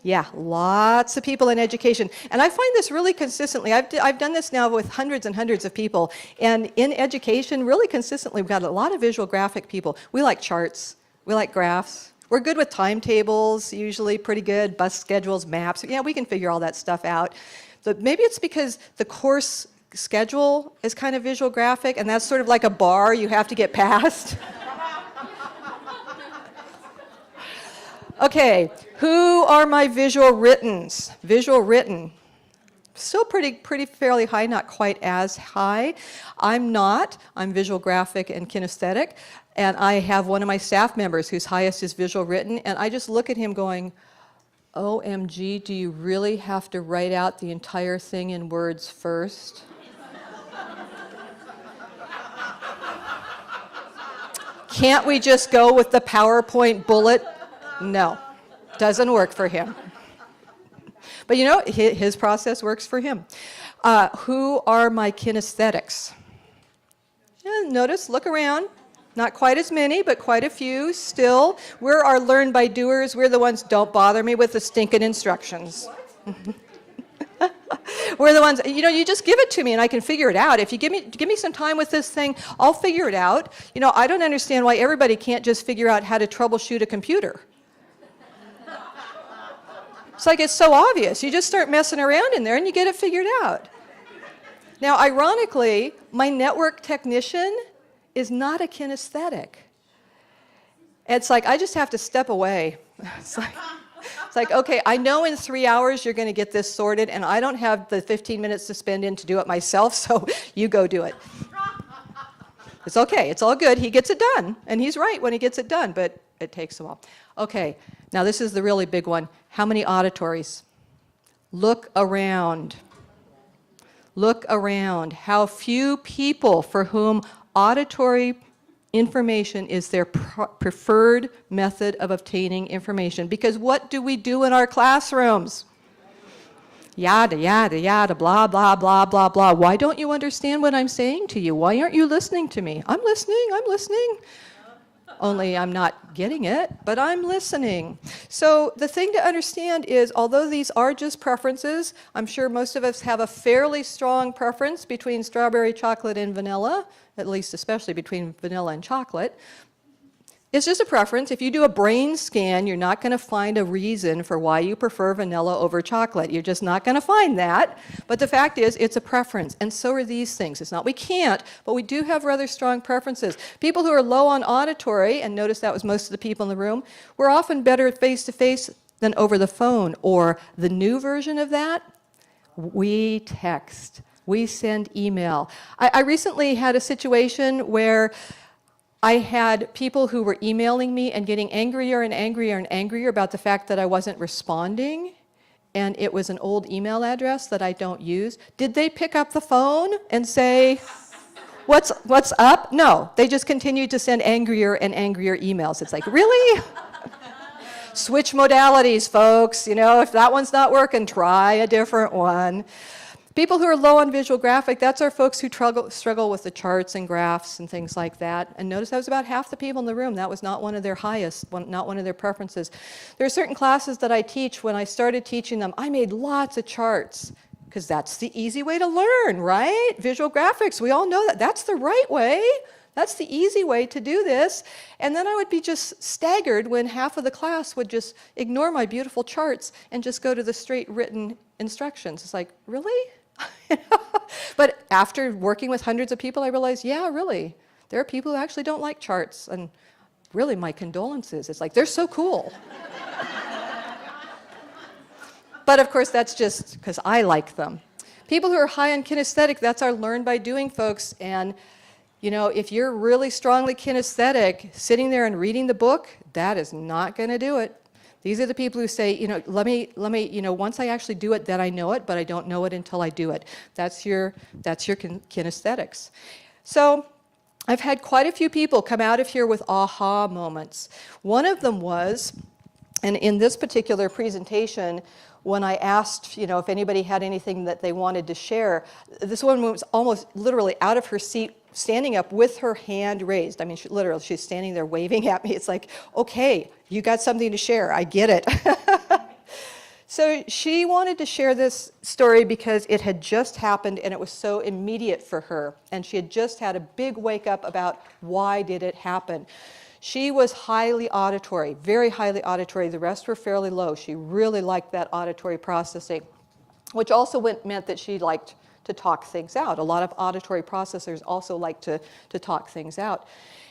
Yeah, lots of people in education. And I find this really consistently. I've done this now with hundreds and hundreds of people. And in education, really consistently, we've got a lot of visual graphic people. We like charts. We like graphs. We're good with timetables, usually pretty good, bus schedules, maps. Yeah, we can figure all that stuff out. So maybe it's because the course schedule is kind of visual graphic, and that's sort of like a bar you have to get past. Okay, who are my visual writtens? Visual written. Still pretty fairly high, not quite as high. I'm not. I'm visual graphic and kinesthetic. And I have one of my staff members whose highest is visual written, and I just look at him going, OMG, do you really have to write out the entire thing in words first? Can't we just go with the PowerPoint bullet? No, doesn't work for him. But his process works for him. Who are my kinesthetics? Yeah, notice, look around. Not quite as many, but quite a few still. We're our learn by doers. We're the ones, don't bother me with the stinking instructions. We're the ones, you just give it to me and I can figure it out. If you give me some time with this thing, I'll figure it out. I don't understand why everybody can't just figure out how to troubleshoot a computer. It's like it's so obvious. You just start messing around in there and you get it figured out. Now, ironically, my network technician is not a kinesthetic. It's like, I just have to step away. It's like, okay, I know in 3 hours you're going to get this sorted, and I don't have the 15 minutes to spend in to do it myself, so you go do it. It's okay, it's all good. He gets it done, and he's right when he gets it done, but it takes a while. Okay, now this is the really big one. How many auditories? Look around. Look around. How few people for whom auditory information is their preferred method of obtaining information. Because what do we do in our classrooms? Yada, yada, yada, blah, blah, blah, blah, blah. Why don't you understand what I'm saying to you? Why aren't you listening to me? I'm listening. Only I'm not getting it, but I'm listening. So the thing to understand is, although these are just preferences, I'm sure most of us have a fairly strong preference between strawberry, chocolate, and vanilla, at least especially between vanilla and chocolate. It's just a preference. If you do a brain scan, you're not going to find a reason for why you prefer vanilla over chocolate. You're just not going to find that. But the fact is, it's a preference. And so are these things. It's not we can't, but we do have rather strong preferences. People who are low on auditory, and notice that was most of the people in the room, were often better face-to-face than over the phone. Or the new version of that, We text. We send email. I recently had a situation where I had people who were emailing me and getting angrier and angrier and angrier about the fact that I wasn't responding, and it was an old email address that I don't use. Did they pick up the phone and say, what's up? No, they just continued to send angrier and angrier emails. It's like, really? Switch modalities, folks. You know, if that one's not working, try a different one. People who are low on visual graphic, that's our folks who struggle with the charts and graphs and things like that. And notice that was about half the people in the room. That was not one of their highest, not one of their preferences. There are certain classes that I teach. When I started teaching them, I made lots of charts because that's the easy way to learn, right? Visual graphics, we all know that. That's the right way. That's the easy way to do this. And then I would be just staggered when half of the class would just ignore my beautiful charts and just go to the straight written instructions. It's like, really? But after working with hundreds of people, I realized, yeah, really, there are people who actually don't like charts. And really, my condolences. It's like, they're so cool. But of course, that's just because I like them. People who are high on kinesthetic, that's our learn by doing folks. And you know, if you're really strongly kinesthetic, sitting there and reading the book, that is not going to do it. These are the people who say, you know, let me, you know, once I actually do it, then I know it, but I don't know it until I do it. That's your kinesthetics. So I've had quite a few people come out of here with aha moments. One of them was, and in this particular presentation, when I asked, you know, if anybody had anything that they wanted to share, this woman was almost literally out of her seat, standing up with her hand raised. I mean, literally, she's standing there waving at me. It's like, okay, you got something to share. I get it. So she wanted to share this story because it had just happened and it was so immediate for her. And she had just had a big wake up about why did it happen. She was highly auditory, very highly auditory. The rest were fairly low. She really liked that auditory processing, which also meant that she liked to talk things out. A lot of auditory processors also like to talk things out.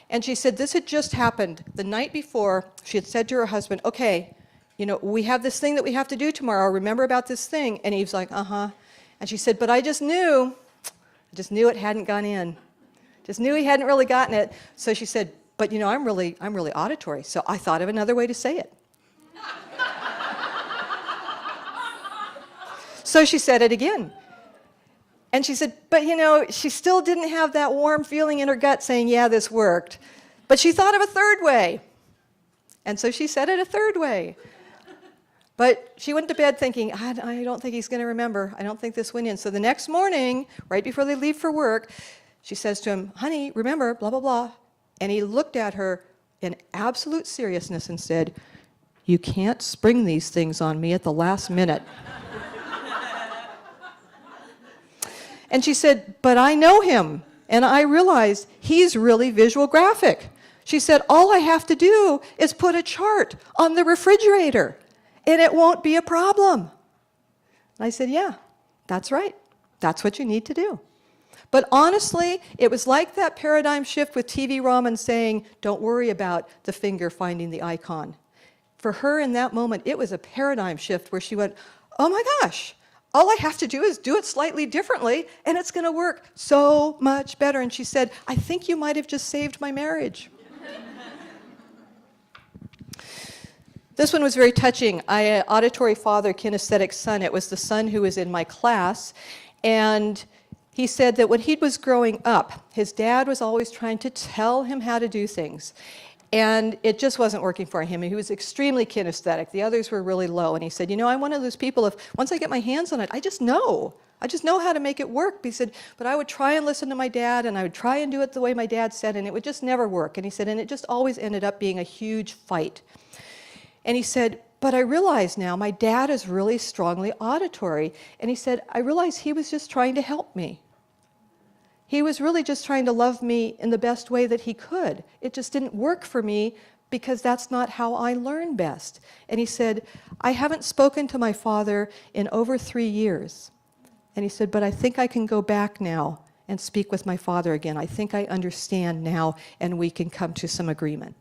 And she said this had just happened. The night before, she had said to her husband, okay, you know, we have this thing that we have to do tomorrow. Remember about this thing? And he was like, uh-huh. And she said, but I just knew it hadn't gone in. Just knew he hadn't really gotten it. So she said, but you know, I'm really auditory. So I thought of another way to say it. So she said it again. And she said, but you know, she still didn't have that warm feeling in her gut saying, yeah, this worked. But she thought of a third way. And so she said it a third way. But she went to bed thinking, I don't think he's going to remember. I don't think this went in. So the next morning, right before they leave for work, she says to him, honey, remember, blah, blah, blah. And he looked at her in absolute seriousness and said, you can't spring these things on me at the last minute. And she said, but I know him, and I realized he's really visual graphic. She said, all I have to do is put a chart on the refrigerator, and it won't be a problem. And I said, yeah, that's right. That's what you need to do. But honestly, it was like that paradigm shift with TV Ramen saying, don't worry about the finger finding the icon. For her in that moment, it was a paradigm shift where she went, oh my gosh, all I have to do is do it slightly differently, and it's going to work so much better. And she said, I think you might have just saved my marriage. This one was very touching. I had auditory father, kinesthetic son. It was the son who was in my class. And he said that when he was growing up, his dad was always trying to tell him how to do things. And it just wasn't working for him. He was extremely kinesthetic. The others were really low. And he said, you know, I'm one of those people, if once I get my hands on it, I just know how to make it work. He said, but I would try and listen to my dad, and I would try and do it the way my dad said, and it would just never work. And he said, and it just always ended up being a huge fight. And he said, but I realize now my dad is really strongly auditory. And he said, I realize he was just trying to help me. He was really just trying to love me in the best way that he could. It just didn't work for me because that's not how I learn best. And he said, I haven't spoken to my father in over 3 years. And he said, but I think I can go back now and speak with my father again. I think I understand now, and we can come to some agreement.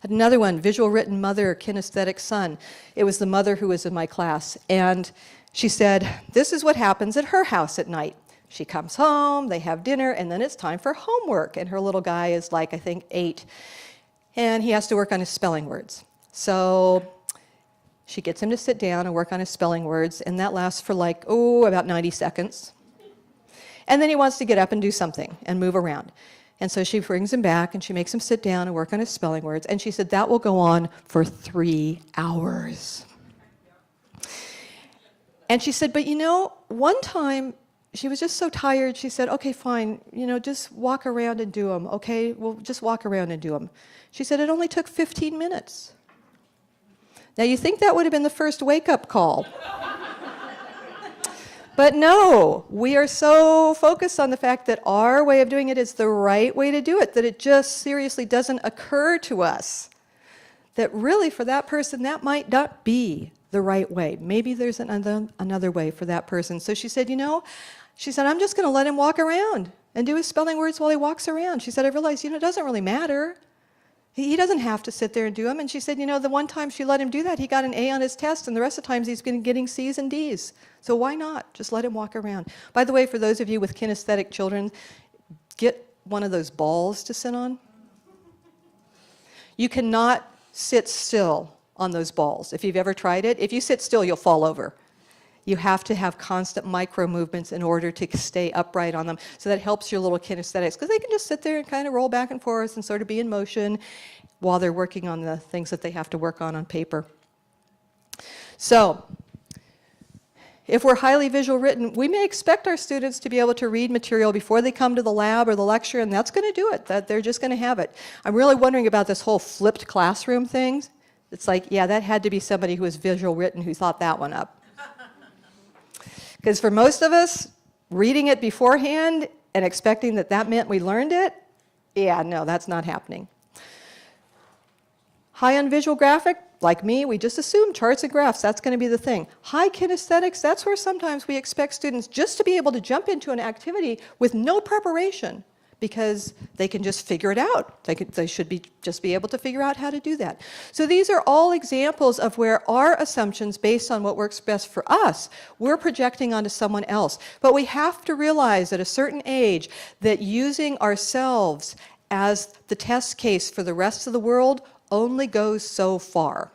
Another one, visual written mother, kinesthetic son. It was the mother who was in my class. And she said, this is what happens at her house at night. She comes home, they have dinner, and then it's time for homework. And her little guy is like, I think, 8. And he has to work on his spelling words. So she gets him to sit down and work on his spelling words, and that lasts for like, about 90 seconds. And then he wants to get up and do something and move around. And so she brings him back, and she makes him sit down and work on his spelling words. And she said, that will go on for 3 hours. And she said, but one time, she was just so tired, she said, okay, fine, just walk around and do them, okay? We'll just walk around and do them. She said, it only took 15 minutes. Now, you think that would have been the first wake-up call. But no, we are so focused on the fact that our way of doing it is the right way to do it, that it just seriously doesn't occur to us that really for that person, that might not be the right way. Maybe there's another way for that person. So she said, I'm just going to let him walk around and do his spelling words while he walks around. She said, I realized, it doesn't really matter. He doesn't have to sit there and do them. And she said, the one time she let him do that, he got an A on his test, and the rest of the times he's been getting C's and D's. So why not? Just let him walk around. By the way, for those of you with kinesthetic children, get one of those balls to sit on. You cannot sit still on those balls. If you've ever tried it, if you sit still, you'll fall over. You have to have constant micro movements in order to stay upright on them. So that helps your little kinesthetics, because they can just sit there and kind of roll back and forth and sort of be in motion while they're working on the things that they have to work on paper. So if we're highly visual written, we may expect our students to be able to read material before they come to the lab or the lecture, and that's going to do it. That they're just going to have it. I'm really wondering about this whole flipped classroom thing. It's like, yeah, that had to be somebody who was visual written who thought that one up. Because for most of us, reading it beforehand and expecting that that meant we learned it, yeah, no, that's not happening. High on visual graphic, like me, we just assume charts and graphs, that's going to be the thing. High kinesthetics, that's where sometimes we expect students just to be able to jump into an activity with no preparation, because they can just figure it out. They should just be able to figure out how to do that. So these are all examples of where our assumptions, based on what works best for us, we're projecting onto someone else. But we have to realize at a certain age that using ourselves as the test case for the rest of the world only goes so far.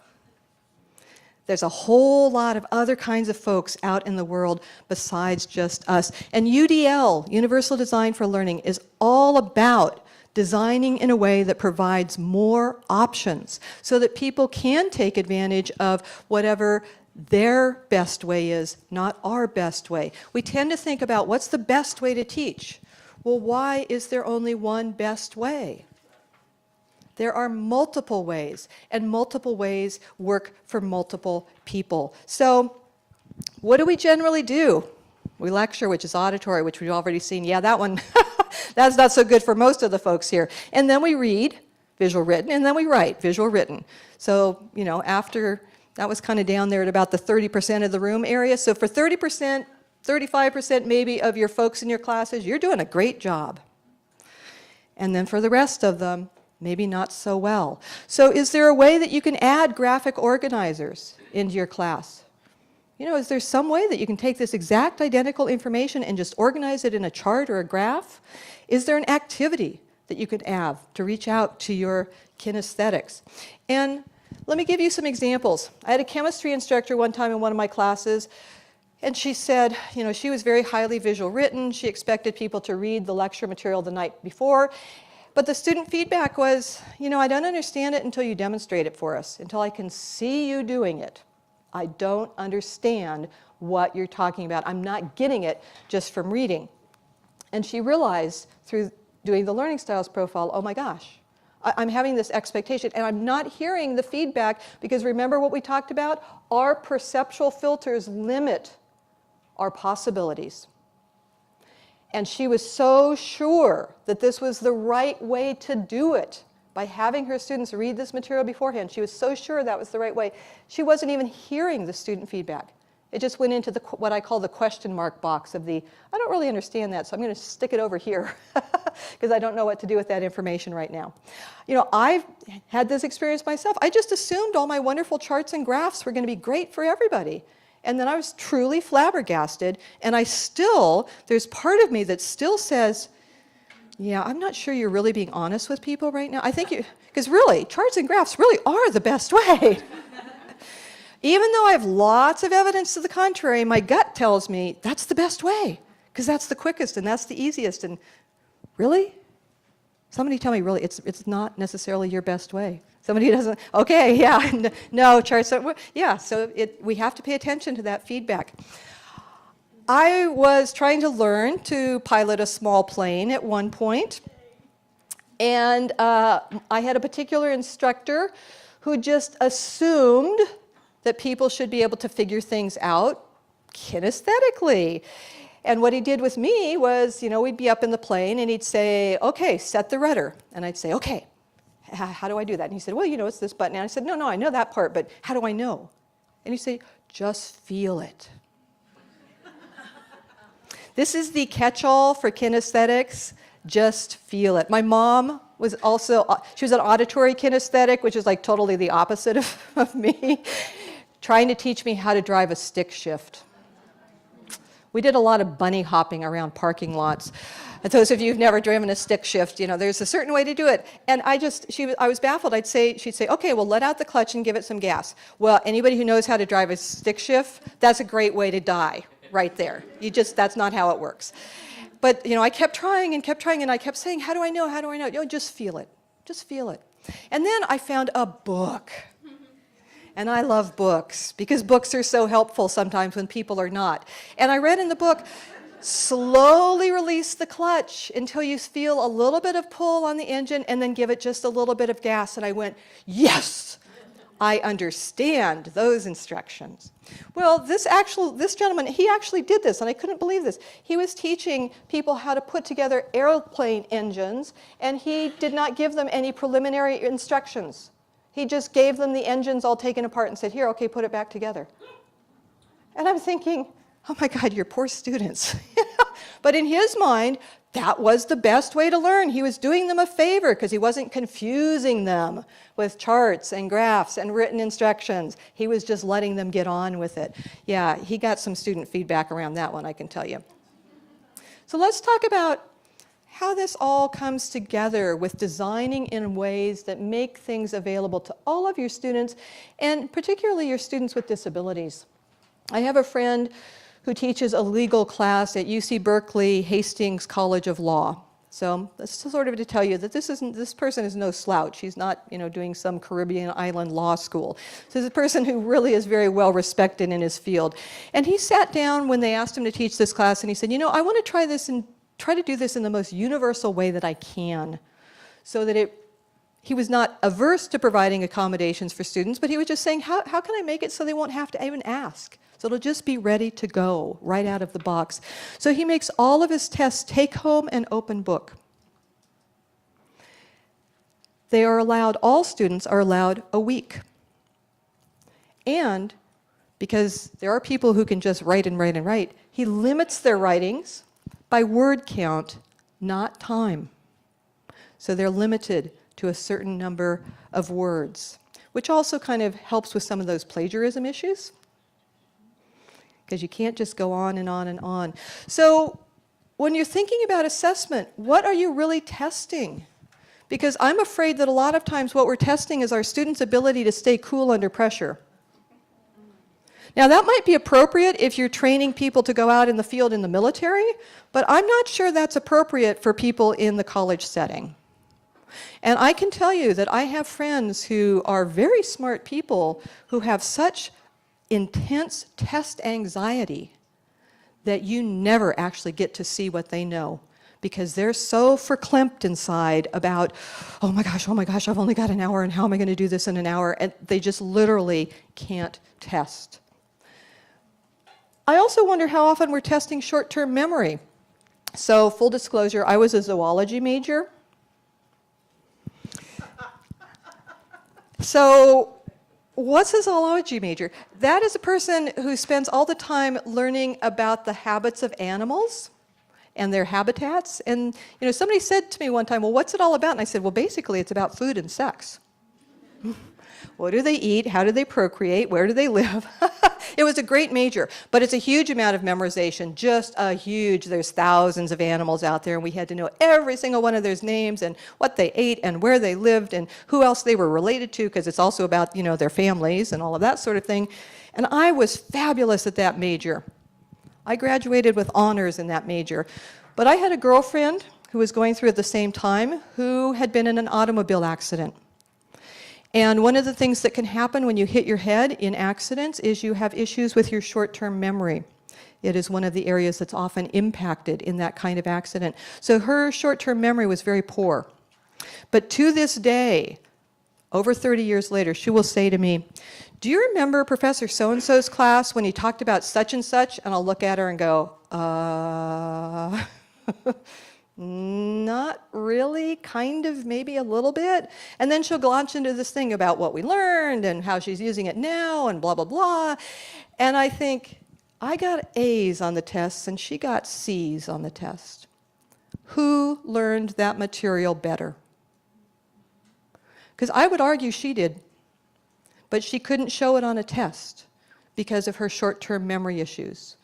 There's a whole lot of other kinds of folks out in the world besides just us. And UDL, Universal Design for Learning, is all about designing in a way that provides more options so that people can take advantage of whatever their best way is, not our best way. We tend to think about what's the best way to teach. Well, why is there only one best way? There are multiple ways, and multiple ways work for multiple people. So what do we generally do? We lecture, which is auditory, which we've already seen. Yeah, that one, that's not so good for most of the folks here. And then we read, visual written, and then we write, visual written. So, after, that was kind of down there at about the 30% of the room area. So for 30%, 35% maybe of your folks in your classes, you're doing a great job. And then for the rest of them, maybe not so well. So is there a way that you can add graphic organizers into your class? Is there some way that you can take this exact identical information and just organize it in a chart or a graph? Is there an activity that you could have to reach out to your kinesthetics? And let me give you some examples. I had a chemistry instructor one time in one of my classes, and she said, she was very highly visual written. She expected people to read the lecture material the night before. But the student feedback was, I don't understand it until you demonstrate it for us, until I can see you doing it. I don't understand what you're talking about. I'm not getting it just from reading. And she realized through doing the learning styles profile, oh my gosh, I'm having this expectation, and I'm not hearing the feedback, because remember what we talked about? Our perceptual filters limit our possibilities. And she was so sure that this was the right way to do it by having her students read this material beforehand. She was so sure that was the right way. She wasn't even hearing the student feedback. It just went into what I call the question mark box of the, I don't really understand that, so I'm going to stick it over here because I don't know what to do with that information right now. You know, I've had this experience myself. I just assumed all my wonderful charts and graphs were going to be great for everybody. And then I was truly flabbergasted, and there's part of me that still says, yeah, I'm not sure you're really being honest with people right now. I think because really, charts and graphs really are the best way. Even though I have lots of evidence to the contrary, my gut tells me that's the best way, because that's the quickest and that's the easiest. And really? Somebody tell me, really, it's not necessarily your best way. Somebody doesn't, okay, yeah, no, charts, yeah, so we have to pay attention to that feedback. I was trying to learn to pilot a small plane at one point, and I had a particular instructor who just assumed that people should be able to figure things out kinesthetically. And what he did with me was, you know, we'd be up in the plane and he'd say, okay, set the rudder. And I'd say, okay, how do I do that? And he said, well, you know, it's this button. And I said, no, I know that part, but how do I know? And he'd say, just feel it. This is the catch-all for kinesthetics, just feel it. My mom was also, she was an auditory kinesthetic, which is like totally the opposite of me, trying to teach me how to drive a stick shift. We did a lot of bunny hopping around parking lots. And those of you who've never driven a stick shift, you know, there's a certain way to do it. And I was baffled. She'd say, okay, well, let out the clutch and give it some gas. Well, anybody who knows how to drive a stick shift, that's a great way to die right there. That's not how it works. But, you know, I kept trying, and I kept saying, how do I know? You know, just feel it. Just feel it. And then I found a book. And I love books, because books are so helpful sometimes when people are not. And I read in the book, slowly release the clutch until you feel a little bit of pull on the engine, and then give it just a little bit of gas. And I went, yes, I understand those instructions. Well, this gentleman, he actually did this, and I couldn't believe this. He was teaching people how to put together airplane engines, and he did not give them any preliminary instructions. He just gave them the engines all taken apart and said, here, okay, put it back together. And I'm thinking, oh my God, you're poor students. But in his mind, that was the best way to learn. He was doing them a favor because he wasn't confusing them with charts and graphs and written instructions. He was just letting them get on with it. Yeah, he got some student feedback around that one, I can tell you. So let's talk about how this all comes together with designing in ways that make things available to all of your students, and particularly your students with disabilities. I have a friend who teaches a legal class at UC Berkeley Hastings College of Law. So that's sort of to tell you that this person is no slouch. He's not, you know, doing some Caribbean island law school. So this is a person who really is very well respected in his field. And he sat down when they asked him to teach this class, and he said, you know, I want to try to do this in the most universal way that I can, so that he was not averse to providing accommodations for students, but he was just saying, how can I make it so they won't have to even ask? So it'll just be ready to go right out of the box. So he makes all of his tests take home and open book. All students are allowed a week. And because there are people who can just write and write and write, he limits their writings by word count, not time. So they're limited to a certain number of words, which also kind of helps with some of those plagiarism issues, because you can't just go on and on and on. So when you're thinking about assessment, what are you really testing? Because I'm afraid that a lot of times what we're testing is our students' ability to stay cool under pressure. Now, that might be appropriate if you're training people to go out in the field in the military, but I'm not sure that's appropriate for people in the college setting. And I can tell you that I have friends who are very smart people who have such intense test anxiety that you never actually get to see what they know, because they're so verklempt inside about, oh my gosh, I've only got an hour, and how am I going to do this in an hour? And they just literally can't test. I also wonder how often we're testing short-term memory. So, full disclosure, I was a zoology major. So, What's a zoology major? That is a person who spends all the time learning about the habits of animals and their habitats. And somebody said to me one time, well, what's it all about? And I said, well, basically it's about food and sex. What do they eat? How do they procreate? Where do they live? It was a great major, but it's a huge amount of memorization, just a huge, there's thousands of animals out there, and we had to know every single one of those names and what they ate and where they lived and who else they were related to, because it's also about, their families and all of that sort of thing. And I was fabulous at that major. I graduated with honors in that major. But I had a girlfriend who was going through at the same time who had been in an automobile accident. And one of the things that can happen when you hit your head in accidents is you have issues with your short-term memory. It is one of the areas that's often impacted in that kind of accident. So her short-term memory was very poor. But to this day, over 30 years later, she will say to me, do you remember Professor so-and-so's class when he talked about such and such? And I'll look at her and go, not really, kind of, maybe a little bit. And then she'll launch into this thing about what we learned and how she's using it now and blah, blah, blah. And I think, I got A's on the tests and she got C's on the test. Who learned that material better? Because I would argue she did, but she couldn't show it on a test because of her short-term memory issues.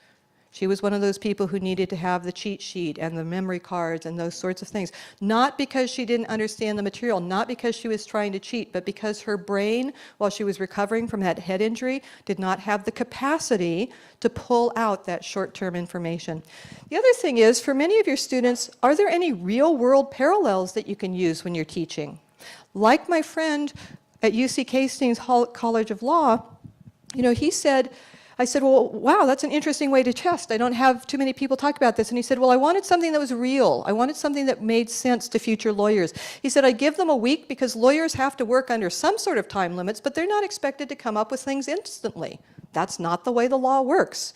She was one of those people who needed to have the cheat sheet and the memory cards and those sorts of things. Not because she didn't understand the material, not because she was trying to cheat, but because her brain, while she was recovering from that head injury, did not have the capacity to pull out that short-term information. The other thing is, for many of your students, are there any real-world parallels that you can use when you're teaching? Like my friend at UC Hastings College of Law, he said, I said, well, wow, that's an interesting way to test. I don't have too many people talk about this. And he said, well, I wanted something that was real. I wanted something that made sense to future lawyers. He said, I give them a week because lawyers have to work under some sort of time limits, but they're not expected to come up with things instantly. That's not the way the law works,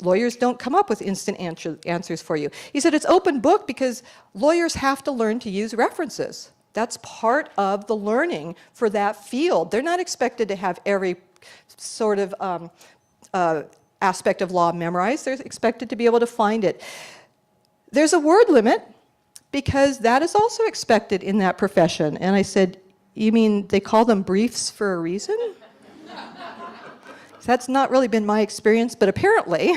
Lawyers don't come up with instant answers for you. He said, it's open book because lawyers have to learn to use references. That's part of the learning for that field. They're not expected to have every sort of aspect of law memorized. They're expected to be able to find it. There's a word limit because that is also expected in that profession. And I said, you mean they call them briefs for a reason? That's not really been my experience, but apparently.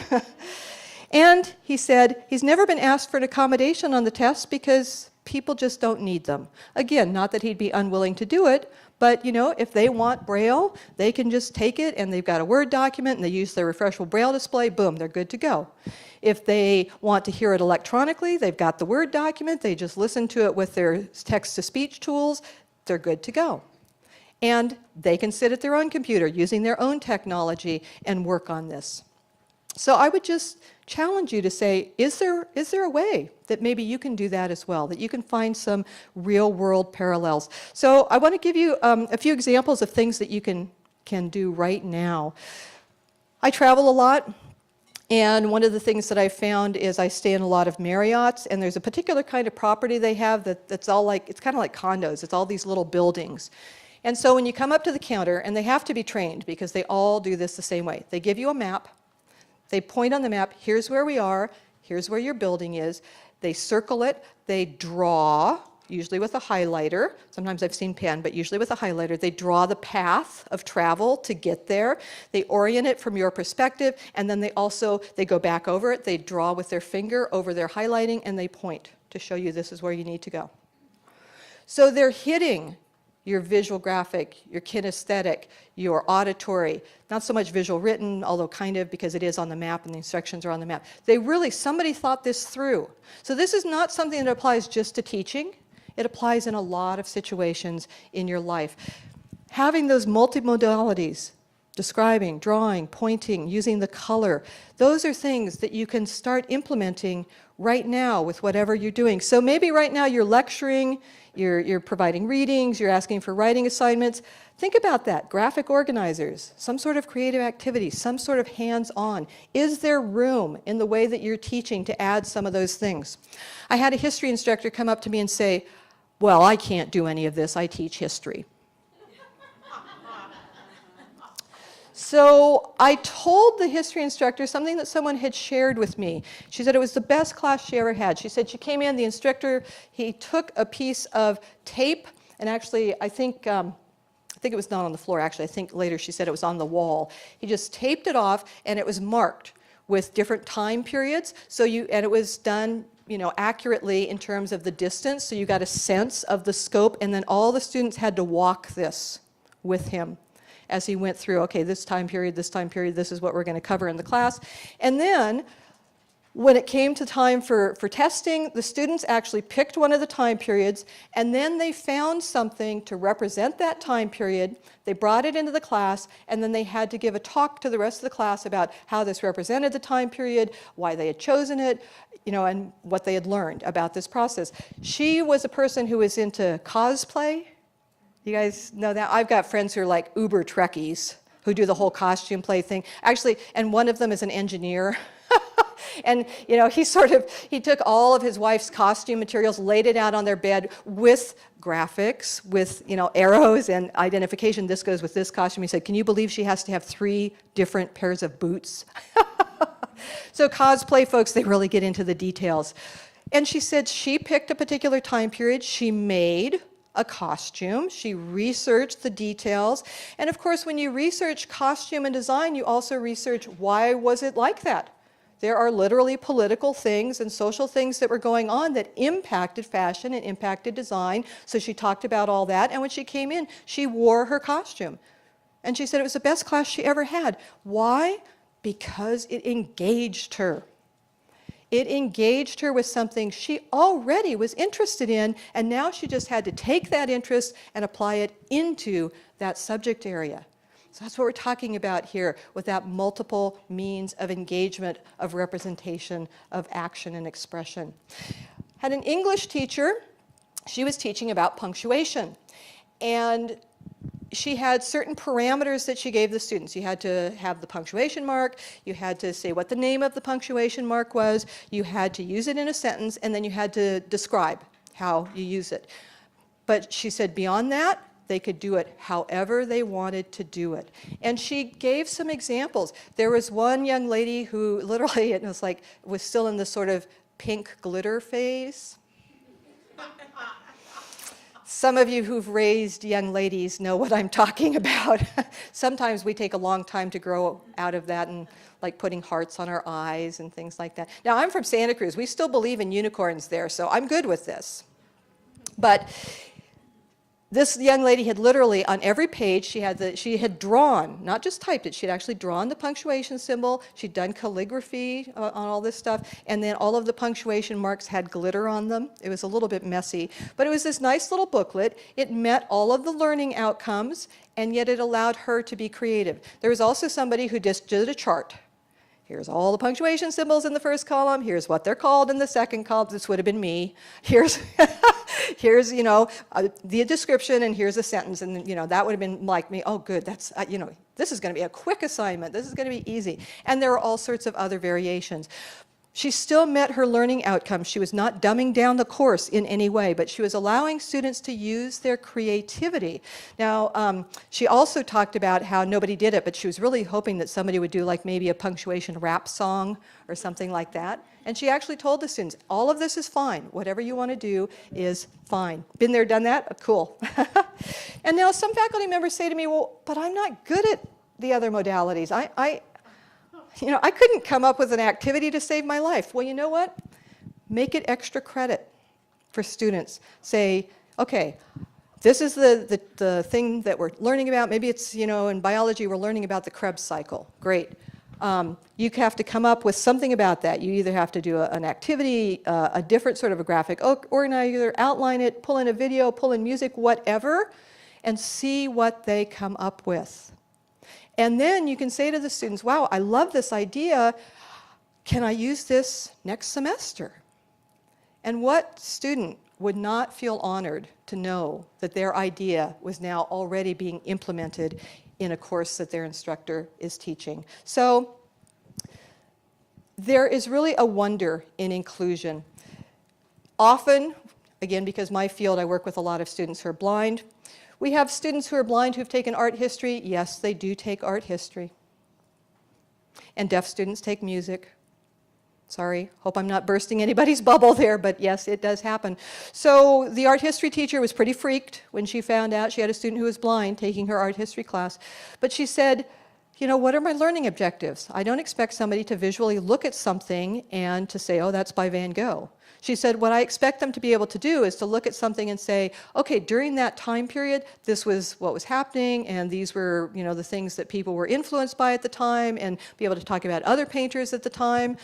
And he said he's never been asked for an accommodation on the test because people just don't need them. Again, not that he'd be unwilling to do it, but if they want Braille, they can just take it and they've got a Word document and they use their refreshable Braille display, boom, they're good to go. If they want to hear it electronically, they've got the Word document, they just listen to it with their text-to-speech tools, they're good to go. And they can sit at their own computer using their own technology and work on this. So I would just challenge you to say, is there a way that maybe you can do that as well, that you can find some real-world parallels? So I want to give you a few examples of things that you can do right now. I travel a lot, and one of the things that I found is I stay in a lot of Marriotts, and there's a particular kind of property they have that's all like, it's kind of like condos. It's all these little buildings. And so when you come up to the counter, and they have to be trained because they all do this the same way. They give you a map. They point on the map, here's where we are, here's where your building is. They circle it, they draw, usually with a highlighter. Sometimes I've seen pen, but usually with a highlighter. They draw the path of travel to get there. They orient it from your perspective, and then they go back over it. They draw with their finger over their highlighting, and they point to show you this is where you need to go. So they're hitting your visual graphic, your kinesthetic, your auditory, not so much visual written, although kind of because it is on the map and the instructions are on the map. Somebody thought this through. So this is not something that applies just to teaching. It applies in a lot of situations in your life. Having those multimodalities, describing, drawing, pointing, using the color, those are things that you can start implementing right now with whatever you're doing. So maybe right now you're lecturing, you're providing readings, you're asking for writing assignments. Think about that. Graphic organizers, some sort of creative activity, some sort of hands-on. Is there room in the way that you're teaching to add some of those things? I had a history instructor come up to me and say, well, I can't do any of this. I teach history. So I told the history instructor something that someone had shared with me. She said it was the best class she ever had. She said she came in, the instructor, he took a piece of tape, and actually I think it was not on the floor, actually. I think later she said it was on the wall. He just taped it off, and it was marked with different time periods. And it was done, accurately in terms of the distance, so you got a sense of the scope, and then all the students had to walk this with him as he went through, okay, this time period, this is what we're going to cover in the class. And then when it came to time for testing, the students actually picked one of the time periods, and then they found something to represent that time period. They brought it into the class, and then they had to give a talk to the rest of the class about how this represented the time period, why they had chosen it, and what they had learned about this process. She was a person who was into cosplay. You guys know that? I've got friends who are like uber Trekkies who do the whole costume play thing. Actually, and one of them is an engineer. And he took all of his wife's costume materials, laid it out on their bed with graphics, with arrows and identification. This goes with this costume. He said, "Can you believe she has to have 3 different pairs of boots?" So cosplay folks, they really get into the details. And she said she picked a particular time period. She made a costume. She researched the details. And of course, when you research costume and design, you also research why was it like that. There are literally political things and social things that were going on that impacted fashion and impacted design. So she talked about all that. And when she came in, she wore her costume. And she said it was the best class she ever had. Why? Because it engaged her. It engaged her with something she already was interested in, and now she just had to take that interest and apply it into that subject area. So that's what we're talking about here with that multiple means of engagement, of representation, of action and expression. Had an English teacher, she was teaching about punctuation. And she had certain parameters that she gave the students. You had to have the punctuation mark, you had to say what the name of the punctuation mark was, you had to use it in a sentence, and then you had to describe how you use it. But she said beyond that, they could do it however they wanted to do it. And she gave some examples. There was one young lady who literally, it was still in the sort of pink glitter phase. Some of you who've raised young ladies know what I'm talking about. Sometimes we take a long time to grow out of that, and like putting hearts on our eyes and things like that. Now, I'm from Santa Cruz. We still believe in unicorns there, so I'm good with this. But this young lady had literally, on every page, she had drawn, not just typed it, she had actually drawn the punctuation symbol, she'd done calligraphy on all this stuff, and then all of the punctuation marks had glitter on them. It was a little bit messy, but it was this nice little booklet. It met all of the learning outcomes, and yet it allowed her to be creative. There was also somebody who just did a chart. Here's all the punctuation symbols in the first column. Here's what they're called in the second column. This would have been me. Here's the description, and here's a sentence, and that would have been like me. Oh, good. That's this is going to be a quick assignment. This is going to be easy. And there are all sorts of other variations. She still met her learning outcomes. She was not dumbing down the course in any way, but she was allowing students to use their creativity. Now, she also talked about how nobody did it, but she was really hoping that somebody would do like maybe a punctuation rap song or something like that. And she actually told the students, all of this is fine. Whatever you want to do is fine. Been there, done that? Cool. And now some faculty members say to me, well, but I'm not good at the other modalities. I couldn't come up with an activity to save my life. Well, you know what? Make it extra credit for students. Say, okay, this is the thing that we're learning about. Maybe it's, in biology we're learning about the Krebs cycle. Great. You have to come up with something about that. You either have to do an activity, a different sort of a graphic, or either outline it, pull in a video, pull in music, whatever, and see what they come up with. And then you can say to the students, wow, I love this idea. Can I use this next semester? And what student would not feel honored to know that their idea was now already being implemented in a course that their instructor is teaching? So there is really a wonder in inclusion. Often, again, because my field, I work with a lot of students who are blind. We have students who are blind who've taken art history. Yes, they do take art history. And deaf students take music. Sorry, hope I'm not bursting anybody's bubble there, but yes, it does happen. So the art history teacher was pretty freaked when she found out she had a student who was blind taking her art history class. But she said, you know, what are my learning objectives? I don't expect somebody to visually look at something and to say, oh, that's by Van Gogh. She said, what I expect them to be able to do is to look at something and say, okay, during that time period, this was what was happening, and these were, you know, the things that people were influenced by at the time, and be able to talk about other painters at the time.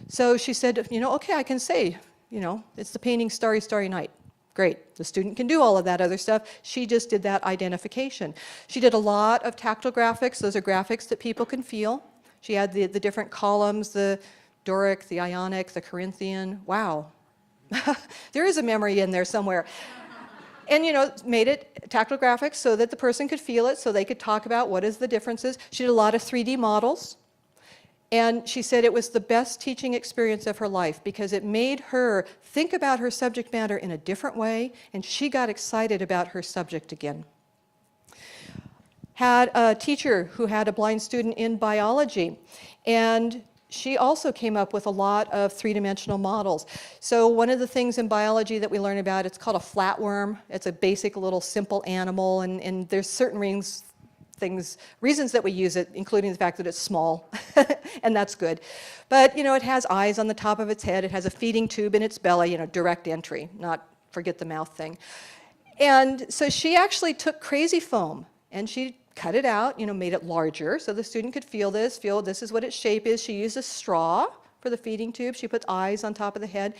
So she said, you know, okay, I can say, you know, it's the painting Starry, Starry Night. Great, the student can do all of that other stuff. She just did that identification. She did a lot of tactile graphics. Those are graphics that people can feel. She had the different columns, the Doric, the Ionic, the Corinthian. Wow. There is a memory in there somewhere. And, you know, made it tactile graphics so that the person could feel it, so they could talk about what is the differences. She did a lot of 3D models. And she said it was the best teaching experience of her life because it made her think about her subject matter in a different way, and she got excited about her subject again. Had a teacher who had a blind student in biology, and she also came up with a lot of three-dimensional models. So one of the things in biology that we learn about, it's called a flatworm. It's a basic little simple animal, and there's certain reasons that we use it, including the fact that it's small, and that's good. But, you know, it has eyes on the top of its head. It has a feeding tube in its belly, you know, direct entry, not forget the mouth thing. And so she actually took crazy foam, and she cut it out, you know, made it larger so the student could feel this is what its shape is. She used a straw for the feeding tube. She puts eyes on top of the head.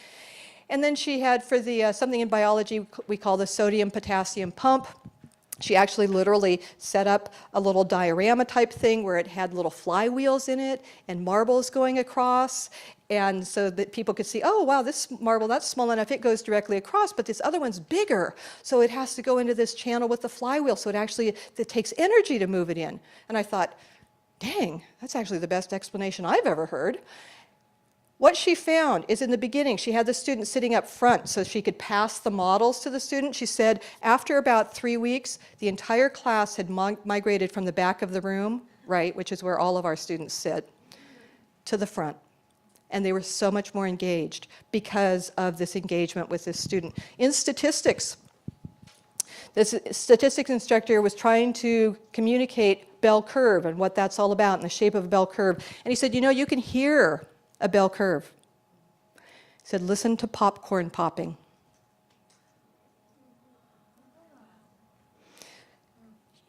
And then she had, for the something in biology we call the sodium-potassium pump, she actually literally set up a little diorama type thing where it had little flywheels in it and marbles going across, and so that people could see, oh wow, this marble, that's small enough, it goes directly across, but this other one's bigger, so it has to go into this channel with the flywheel, so it takes energy to move it in. And I thought, dang, that's actually the best explanation I've ever heard. What she found is in the beginning, she had the student sitting up front so she could pass the models to the student. She said after about 3 weeks, the entire class had migrated from the back of the room, right, which is where all of our students sit, to the front. And they were so much more engaged because of this engagement with this student. In statistics, this statistics instructor was trying to communicate bell curve and what that's all about and the shape of a bell curve. And he said, you know, you can hear a bell curve. He said, listen to popcorn popping.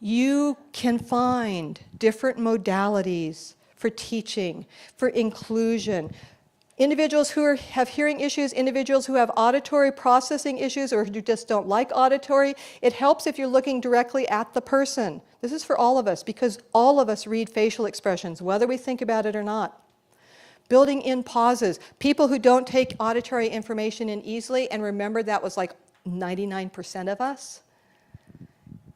You can find different modalities for teaching, for inclusion. Individuals who have hearing issues, individuals who have auditory processing issues or who just don't like auditory, it helps if you're looking directly at the person. This is for all of us because all of us read facial expressions, whether we think about it or not. Building in pauses. People who don't take auditory information in easily, and remember that was like 99% of us,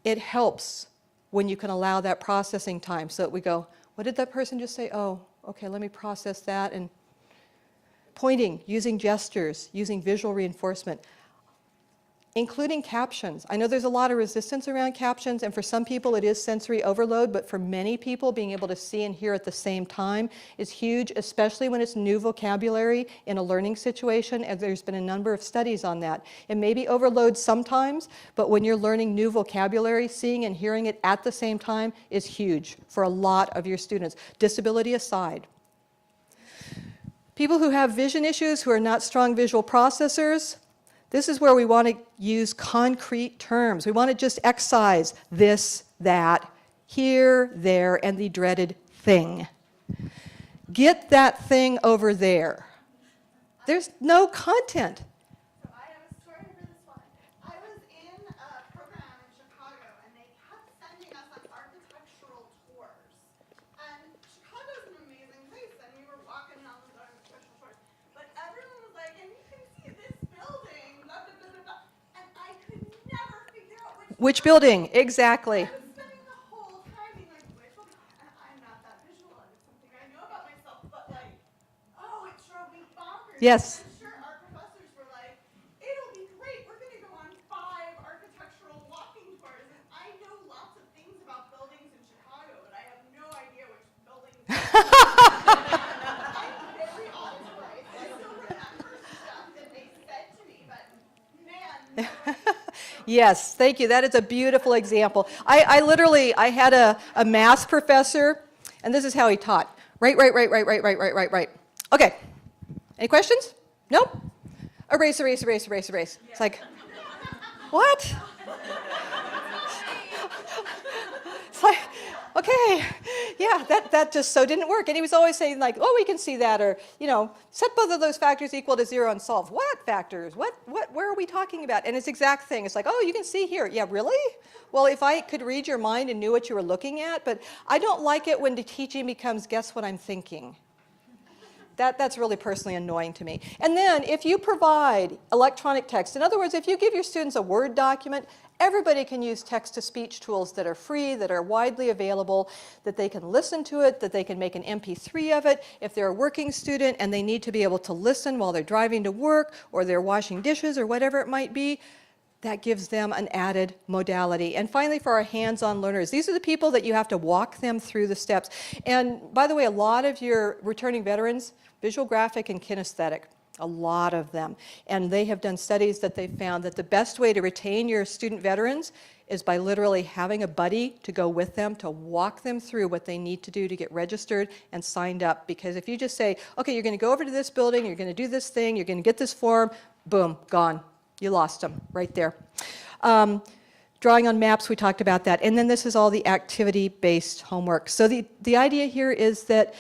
it helps when you can allow that processing time so that we go, what did that person just say? Oh, okay, let me process that. And pointing, using gestures, using visual reinforcement, including captions. I know there's a lot of resistance around captions, and for some people it is sensory overload, but for many people, being able to see and hear at the same time is huge, especially when it's new vocabulary in a learning situation, and there's been a number of studies on that. It may be overload sometimes, but when you're learning new vocabulary, seeing and hearing it at the same time is huge for a lot of your students, disability aside. People who have vision issues, who are not strong visual processors, this is where we want to use concrete terms. We want to just excise this, that, here, there, and the dreaded thing. Get that thing over there. There's no content. So I have a story for this one. I was in a program in Chicago, and they kept sending us on architectural tours. And Chicago's an amazing place, and we were walking on those architectural tours. But everyone was like, and you can see this building, blah, blah, blah, blah, blah. And I could never figure out Which building? Exactly. I was spending the whole time being like, which building? And I'm not that visual, and it's something I know about myself, but like, oh, it drove me bonkers. Yes. I'm sure our professors were like, it'll be great. We're going to Yes, thank you. That is a beautiful example. I had a math professor, and this is how he taught. Right. Okay. Any questions? Nope. Erase. It's like, what? It's like, okay, yeah, that just so didn't work. And he was always saying like, oh, we can see that, or, set both of those factors equal to 0 and solve. What factors? Where are we talking about? And it's exact thing. It's like, oh, you can see here. Yeah, really? Well, if I could read your mind and knew what you were looking at, but I don't like it when the teaching becomes guess what I'm thinking. That's really personally annoying to me. And then if you provide electronic text, in other words, if you give your students a Word document, everybody can use text-to-speech tools that are free, that are widely available, that they can listen to it, that they can make an MP3 of it. If they're a working student and they need to be able to listen while they're driving to work or they're washing dishes or whatever it might be, that gives them an added modality. And finally, for our hands-on learners, these are the people that you have to walk them through the steps. And by the way, a lot of your returning veterans, visual graphic and kinesthetic, a lot of them. And they have done studies that they've found that the best way to retain your student veterans is by literally having a buddy to go with them, to walk them through what they need to do to get registered and signed up. Because if you just say, okay, you're going to go over to this building, you're going to do this thing, you're going to get this form, boom, gone. You lost them right there. Drawing on maps, we talked about that. And then this is all the activity-based homework. So the idea here is that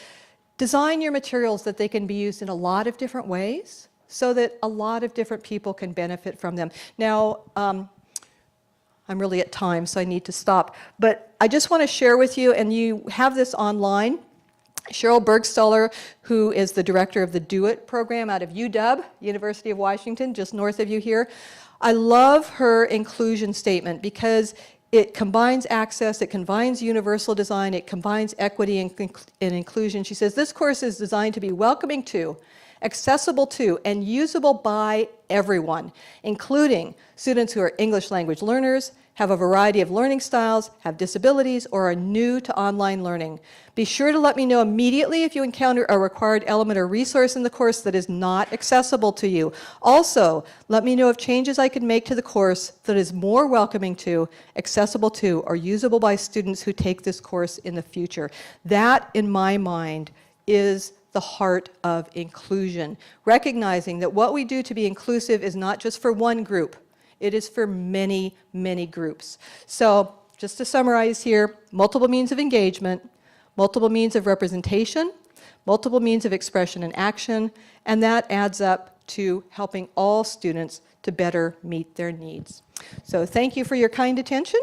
design your materials that they can be used in a lot of different ways so that a lot of different people can benefit from them. Now, I'm really at time, so I need to stop. But I just want to share with you, and you have this online, Cheryl Bergstaller, who is the director of the Do It program out of UW, University of Washington, just north of you here. I love her inclusion statement because it combines access, it combines universal design, it combines equity and inclusion. She says, this course is designed to be welcoming to, accessible to, and usable by everyone, including students who are English language learners, have a variety of learning styles, have disabilities, or are new to online learning. Be sure to let me know immediately if you encounter a required element or resource in the course that is not accessible to you. Also, let me know of changes I could make to the course that is more welcoming to, accessible to, or usable by students who take this course in the future. That, in my mind, is the heart of inclusion. Recognizing that what we do to be inclusive is not just for one group. It is for many, many groups. So just to summarize here, multiple means of engagement, multiple means of representation, multiple means of expression and action, and that adds up to helping all students to better meet their needs. So thank you for your kind attention.